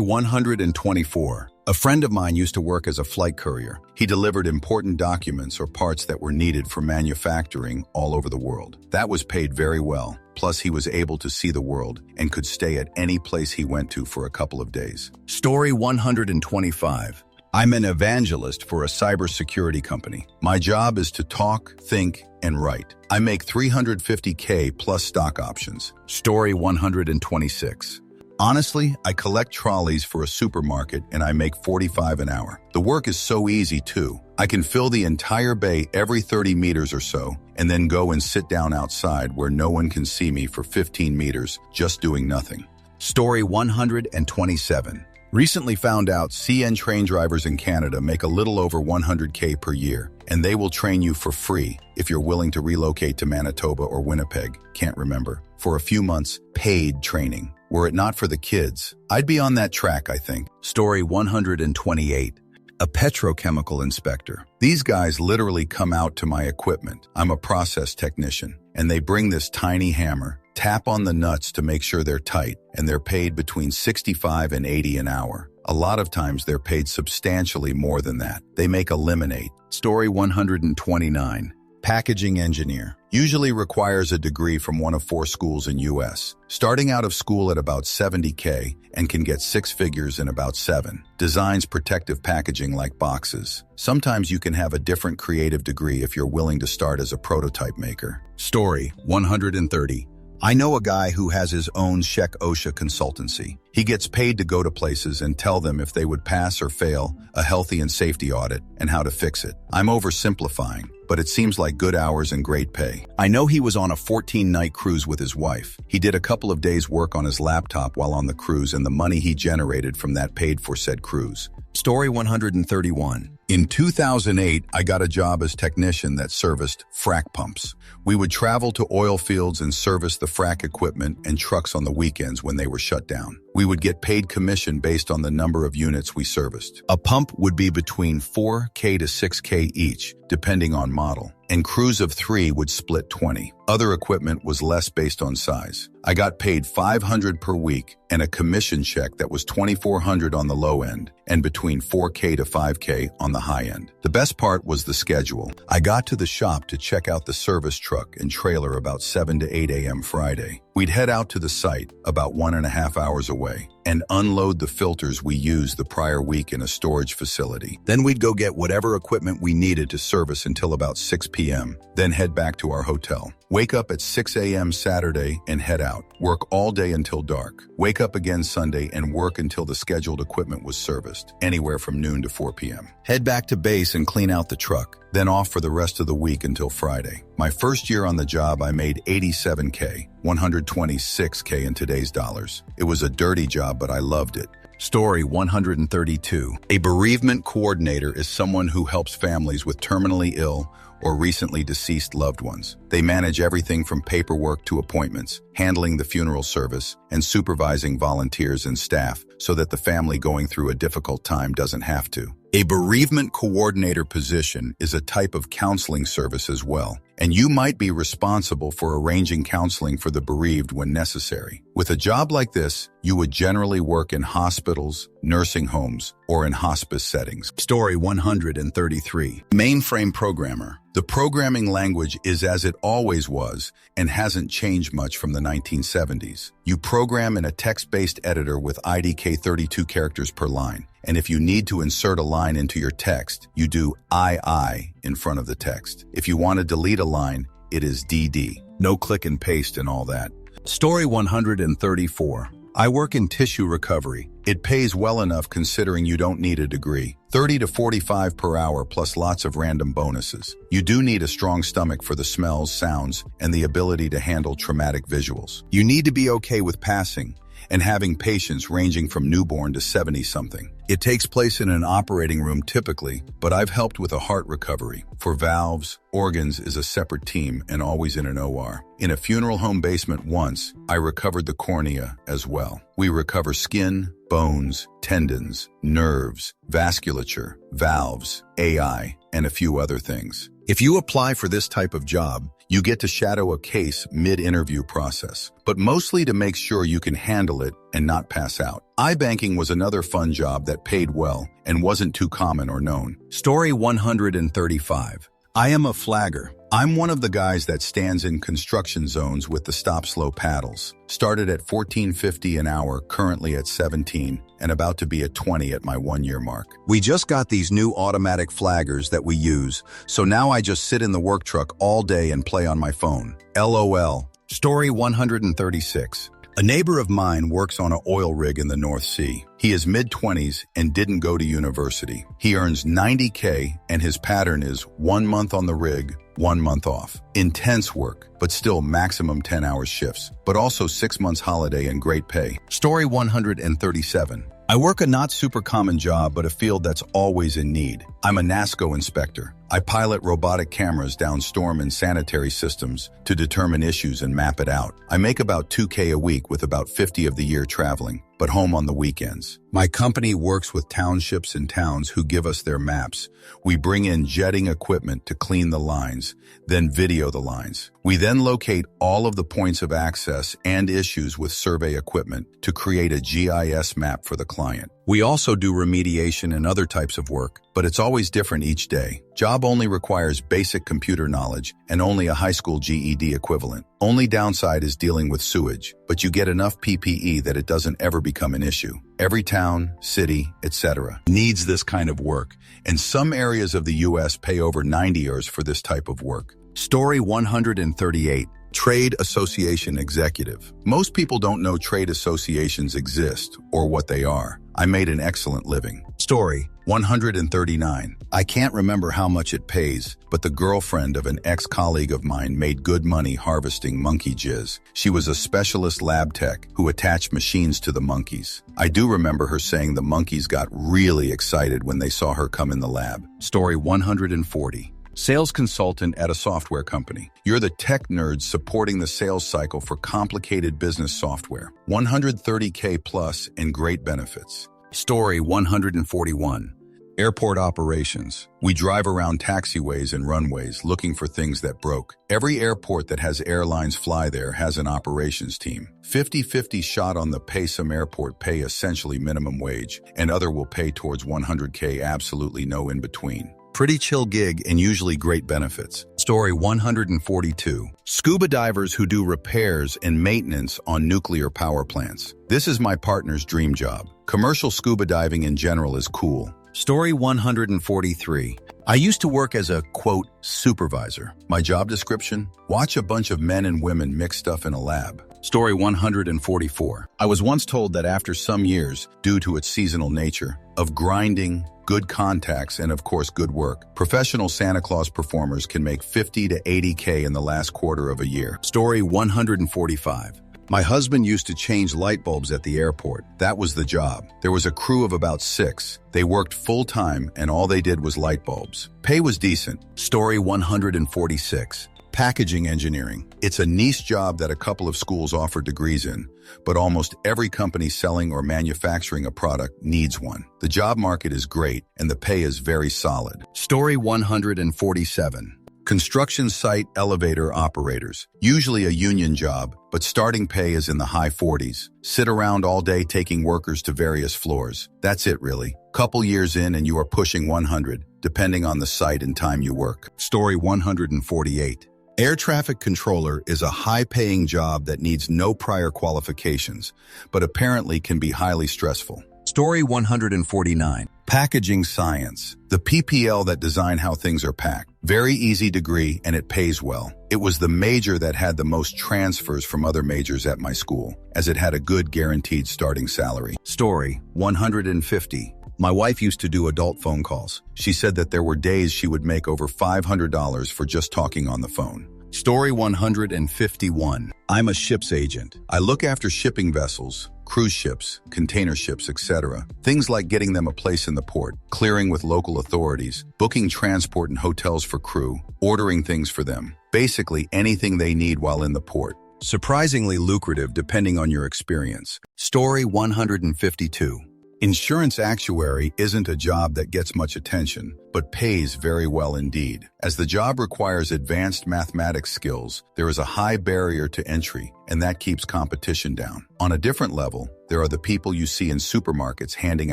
124. A friend of mine used to work as a flight courier. He delivered important documents or parts that were needed for manufacturing all over the world. That was paid very well. Plus, he was able to see the world and could stay at any place he went to for a couple of days. Story 125. I'm an evangelist for a cybersecurity company. My job is to talk, think, and write. I make $350K plus stock options. Story 126. Honestly, I collect trolleys for a supermarket and I make $45 an hour. The work is so easy too. I can fill the entire bay every 30 meters or so and then go and sit down outside where no one can see me for 15 meters, just doing nothing. Story 127. Recently found out CN train drivers in Canada make a little over $100K per year, and they will train you for free if you're willing to relocate to Manitoba or Winnipeg, can't remember, for a few months, paid training. Were it not for the kids, I'd be on that track, I think. Story 128. A petrochemical inspector. These guys literally come out to my equipment. I'm a process technician, and they bring this tiny hammer, tap on the nuts to make sure they're tight, and they're paid between $65 and $80 an hour. A lot of times they're paid substantially more than that. They make a lemonade. Story 129. Packaging engineer. Usually requires a degree from one of 4 schools in US. Starting out of school at about $70K and can get 6 figures in about 7. Designs protective packaging like boxes. Sometimes you can have a different creative degree if you're willing to start as a prototype maker. Story 130. I know a guy who has his own Czech OSHA consultancy. He gets paid to go to places and tell them if they would pass or fail a healthy and safety audit and how to fix it. I'm oversimplifying, but it seems like good hours and great pay. I know he was on a 14-night cruise with his wife. He did a couple of days' work on his laptop while on the cruise, and the money he generated from that paid for said cruise. Story 131. In 2008, I got a job as technician that serviced frac pumps. We would travel to oil fields and service the frac equipment and trucks on the weekends when they were shut down. We would get paid commission based on the number of units we serviced. A pump would be between $4K to $6K each, depending on model, and crews of 3 would split 20. Other equipment was less based on size. I got paid $500 per week and a commission check that was $2,400 on the low end and between $4K to $5K on the high end. The best part was the schedule. I got to the shop to check out the service truck and trailer about 7 to 8 a.m. Friday. We'd head out to the site, about 1.5 hours away, and unload the filters we used the prior week in a storage facility. Then we'd go get whatever equipment we needed to service until about 6 p.m., then head back to our hotel. Wake up at 6 a.m. Saturday and head out. Work all day until dark. Wake up again Sunday and work until the scheduled equipment was serviced, anywhere from noon to 4 p.m. Head back to base and clean out the truck, then off for the rest of the week until Friday. My first year on the job, I made $87K, $126K in today's dollars. It was a dirty job, but I loved it. Story 132. A bereavement coordinator is someone who helps families with terminally ill or recently deceased loved ones. They manage everything from paperwork to appointments, handling the funeral service, and supervising volunteers and staff so that the family going through a difficult time doesn't have to. A bereavement coordinator position is a type of counseling service as well, and you might be responsible for arranging counseling for the bereaved when necessary. With a job like this, you would generally work in hospitals, nursing homes, or in hospice settings. Story 133. Mainframe programmer. The programming language is as it always was and hasn't changed much from the 1970s. You program in a text-based editor with IDK 32 characters per line. And if you need to insert a line into your text, you do II in front of the text. If you want to delete a line, it is DD. No click and paste and all that. Story 134. I work in tissue recovery. It pays well enough considering you don't need a degree. 30 to 45 per hour plus lots of random bonuses. You do need a strong stomach for the smells, sounds, and the ability to handle traumatic visuals. You need to be okay with passing and having patients ranging from newborn to 70-something. It takes place in an operating room typically, but I've helped with a heart recovery. For valves, organs is a separate team and always in an OR. In a funeral home basement once, I recovered the cornea as well. We recover skin, bones, tendons, nerves, vasculature, valves, AI, and a few other things. If you apply for this type of job, you get to shadow a case mid-interview process, but mostly to make sure you can handle it and not pass out. iBanking was another fun job that paid well and wasn't too common or known. Story 135. I am a flagger. I'm one of the guys that stands in construction zones with the stop-slow paddles. Started at $14.50 an hour, currently at $17, and about to be at $20 at my 1-year mark. We just got these new automatic flaggers that we use, so now I just sit in the work truck all day and play on my phone. LOL. Story 136. A neighbor of mine works on an oil rig in the North Sea. He is mid-20s and didn't go to university. He earns $90K and his pattern is 1 month on the rig, 1 month off. Intense work, but still maximum 10-hour shifts, but also 6 months holiday and great pay. Story 137. I work a not super common job, but a field that's always in need. I'm a NASCO inspector. I pilot robotic cameras down storm and sanitary systems to determine issues and map it out. I make about $2K a week with about 50 of the year traveling, but home on the weekends. My company works with townships and towns who give us their maps. We bring in jetting equipment to clean the lines, then video the lines. We then locate all of the points of access and issues with survey equipment to create a GIS map for the client. We also do remediation and other types of work, but it's always different each day. Job only requires basic computer knowledge and only a high school GED equivalent. Only downside is dealing with sewage, but you get enough PPE that it doesn't ever become an issue. Every town, city, etc. needs this kind of work, and some areas of the U.S. pay over 90 years for this type of work. Story 138. Trade Association Executive. Most people don't know trade associations exist or what they are. I made an excellent living. Story 139. I can't remember how much it pays, but the girlfriend of an ex-colleague of mine made good money harvesting monkey jizz. She was a specialist lab tech who attached machines to the monkeys. I do remember her saying the monkeys got really excited when they saw her come in the lab. Story 140. Sales consultant at a software company. You're the tech nerd supporting the sales cycle for complicated business software. 130K plus and great benefits. Story 141. Airport operations. We drive around taxiways and runways looking for things that broke. Every airport that has airlines fly there has an operations team. 50-50 shot on the pay. Some airport pay essentially minimum wage, and other will pay towards 100K, absolutely no in between. Pretty chill gig and usually great benefits. Story 142. Scuba divers who do repairs and maintenance on nuclear power plants. This is my partner's dream job. Commercial scuba diving in general is cool. Story 143. I used to work as a, quote, supervisor. My job description? Watch a bunch of men and women mix stuff in a lab. Story 144. I was once told that after some years, due to its seasonal nature, of grinding, good contacts, and of course good work, professional Santa Claus performers can make 50 to 80K in the last quarter of a year. Story 145. My husband used to change light bulbs at the airport. That was the job. There was a crew of about 6. They worked full-time and all they did was light bulbs. Pay was decent. Story 146. Packaging engineering. It's a niche job that a couple of schools offer degrees in, but almost every company selling or manufacturing a product needs one. The job market is great and the pay is very solid. Story 147. Construction site elevator operators. Usually a union job, but starting pay is in the high 40s. Sit around all day taking workers to various floors. That's it really. Couple years in and you are pushing 100, depending on the site and time you work. Story 148. Air traffic controller is a high-paying job that needs no prior qualifications, but apparently can be highly stressful. Story 149. Packaging science. The PPL that design how things are packed. Very easy degree and it pays well. It was the major that had the most transfers from other majors at my school, as it had a good guaranteed starting salary. Story 150. My wife used to do adult phone calls. She said that there were days she would make over $500 for just talking on the phone. Story 151. I'm a ship's agent. I look after shipping vessels, cruise ships, container ships, etc. Things like getting them a place in the port, clearing with local authorities, booking transport and hotels for crew, ordering things for them. Basically anything they need while in the port. Surprisingly lucrative depending on your experience. Story 152. Insurance actuary isn't a job that gets much attention, but pays very well indeed. As the job requires advanced mathematics skills, there is a high barrier to entry, and that keeps competition down. On a different level, there are the people you see in supermarkets handing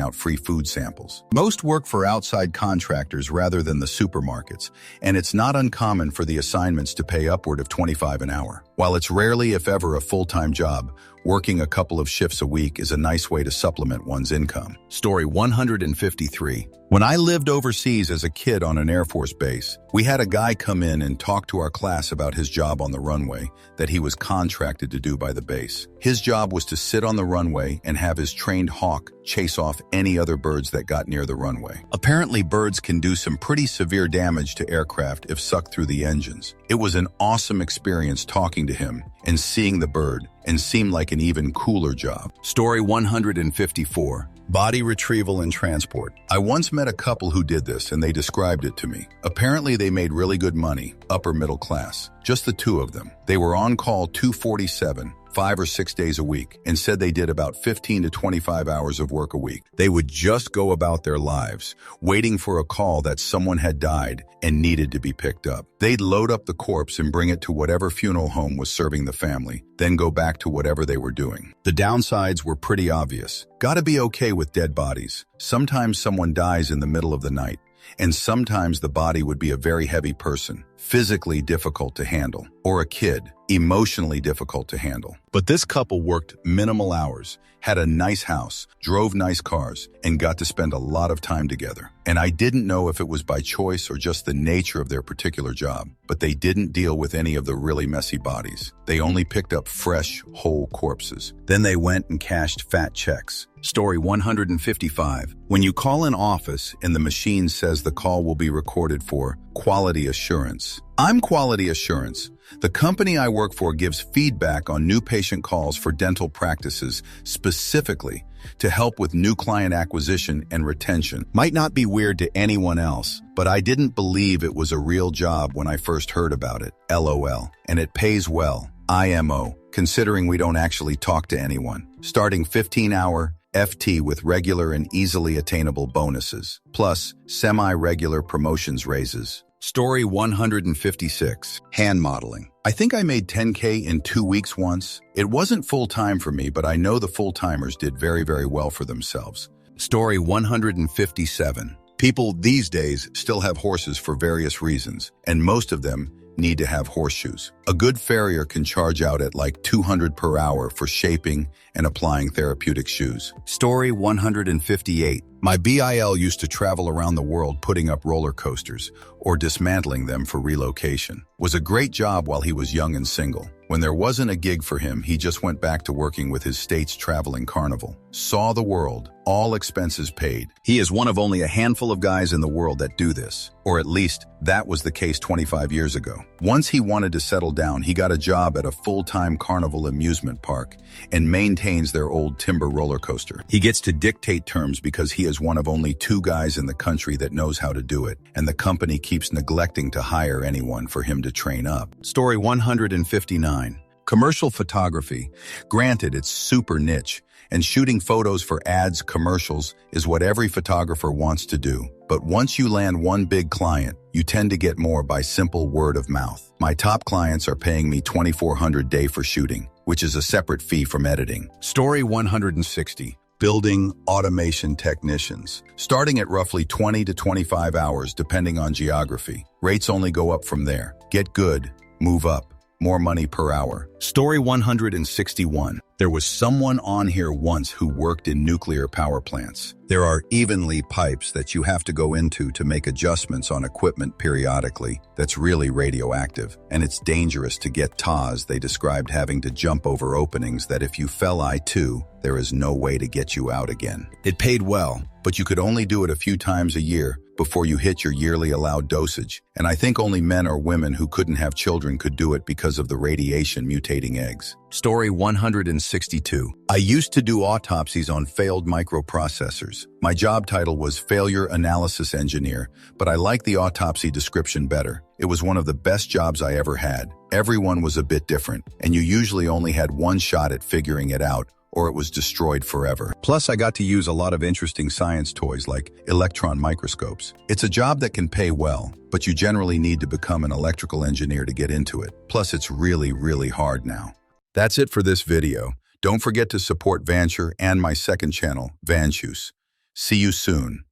out free food samples. Most work for outside contractors rather than the supermarkets, and it's not uncommon for the assignments to pay upward of $25 an hour. While it's rarely, if ever, a full-time job, working a couple of shifts a week is a nice way to supplement one's income. Story 153. When I lived overseas as a kid on an Air Force base, we had a guy come in and talk to our class about his job on the runway that he was contracted to do by the base. His job was to sit on the runway and have his trained hawk chase off any other birds that got near the runway. Apparently, birds can do some pretty severe damage to aircraft if sucked through the engines. It was an awesome experience talking to him and seeing the bird, and seemed like an even cooler job. Story 154. Body retrieval and transport. I once met a couple who did this and they described it to me. Apparently they made really good money, upper middle class. Just the two of them. They were on call 247, 5 or 6 days a week, and said they did about 15 to 25 hours of work a week. They would just go about their lives, waiting for a call that someone had died and needed to be picked up. They'd load up the corpse and bring it to whatever funeral home was serving the family, then go back to whatever they were doing. The downsides were pretty obvious. Gotta be okay with dead bodies. Sometimes someone dies in the middle of the night, and sometimes the body would be a very heavy person, physically difficult to handle, or a kid, emotionally difficult to handle. But this couple worked minimal hours, had a nice house, drove nice cars, and got to spend a lot of time together. And I didn't know if it was by choice or just the nature of their particular job, but they didn't deal with any of the really messy bodies. They only picked up fresh, whole corpses. Then they went and cashed fat checks. Story 155. When you call an office and the machine says the call will be recorded for quality assurance. I'm quality assurance. The company I work for gives feedback on new patient calls for dental practices specifically to help with new client acquisition and retention. Might not be weird to anyone else, but I didn't believe it was a real job when I first heard about it. LOL. And it pays well. IMO, considering we don't actually talk to anyone. Starting 15-hour FT with regular and easily attainable bonuses, plus semi-regular promotions raises. Story 156. Hand modeling. I think I made 10K in 2 weeks once. It wasn't full-time for me, but I know the full-timers did very, very well for themselves. Story 157. People these days still have horses for various reasons, and most of them need to have horseshoes. A good farrier can charge out at like $200 per hour for shaping and applying therapeutic shoes. Story 158. My BIL used to travel around the world putting up roller coasters or dismantling them for relocation. Was a great job while he was young and single. When there wasn't a gig for him, he just went back to working with his state's traveling carnival. Saw the world, all expenses paid. He is one of only a handful of guys in the world that do this. Or at least, that was the case 25 years ago. Once he wanted to settle down, he got a job at a full-time carnival amusement park and maintains their old timber roller coaster. He gets to dictate terms because he is one of only 2 guys in the country that knows how to do it, and the company keeps neglecting to hire anyone for him to train up. Story 159. Commercial photography. Granted, it's super niche, and shooting photos for ads, commercials, is what every photographer wants to do. But once you land one big client, you tend to get more by simple word of mouth. My top clients are paying me $2,400 a day for shooting, which is a separate fee from editing. Story 160. Building automation technicians. Starting at roughly 20 to 25 hours depending on geography. Rates only go up from there. Get good, move up. More money per hour. Story 161. There was someone on here once who worked in nuclear power plants. There are evenly pipes that you have to go into to make adjustments on equipment periodically that's really radioactive, and it's dangerous to get TAs. They described having to jump over openings that if you fell I-2, there is no way to get you out again. It paid well, but you could only do it a few times a year before you hit your yearly allowed dosage, and I think only men or women who couldn't have children could do it because of the radiation mutating eggs. Story 162. I used to do autopsies on failed microprocessors. My job title was Failure Analysis Engineer, but I like the autopsy description better. It was one of the best jobs I ever had. Everyone was a bit different, and you usually only had one shot at figuring it out, or it was destroyed forever. Plus, I got to use a lot of interesting science toys like electron microscopes. It's a job that can pay well, but you generally need to become an electrical engineer to get into it. Plus, it's really, really hard now. That's it for this video. Don't forget to support Vancher and my second channel, Vanchus. See you soon.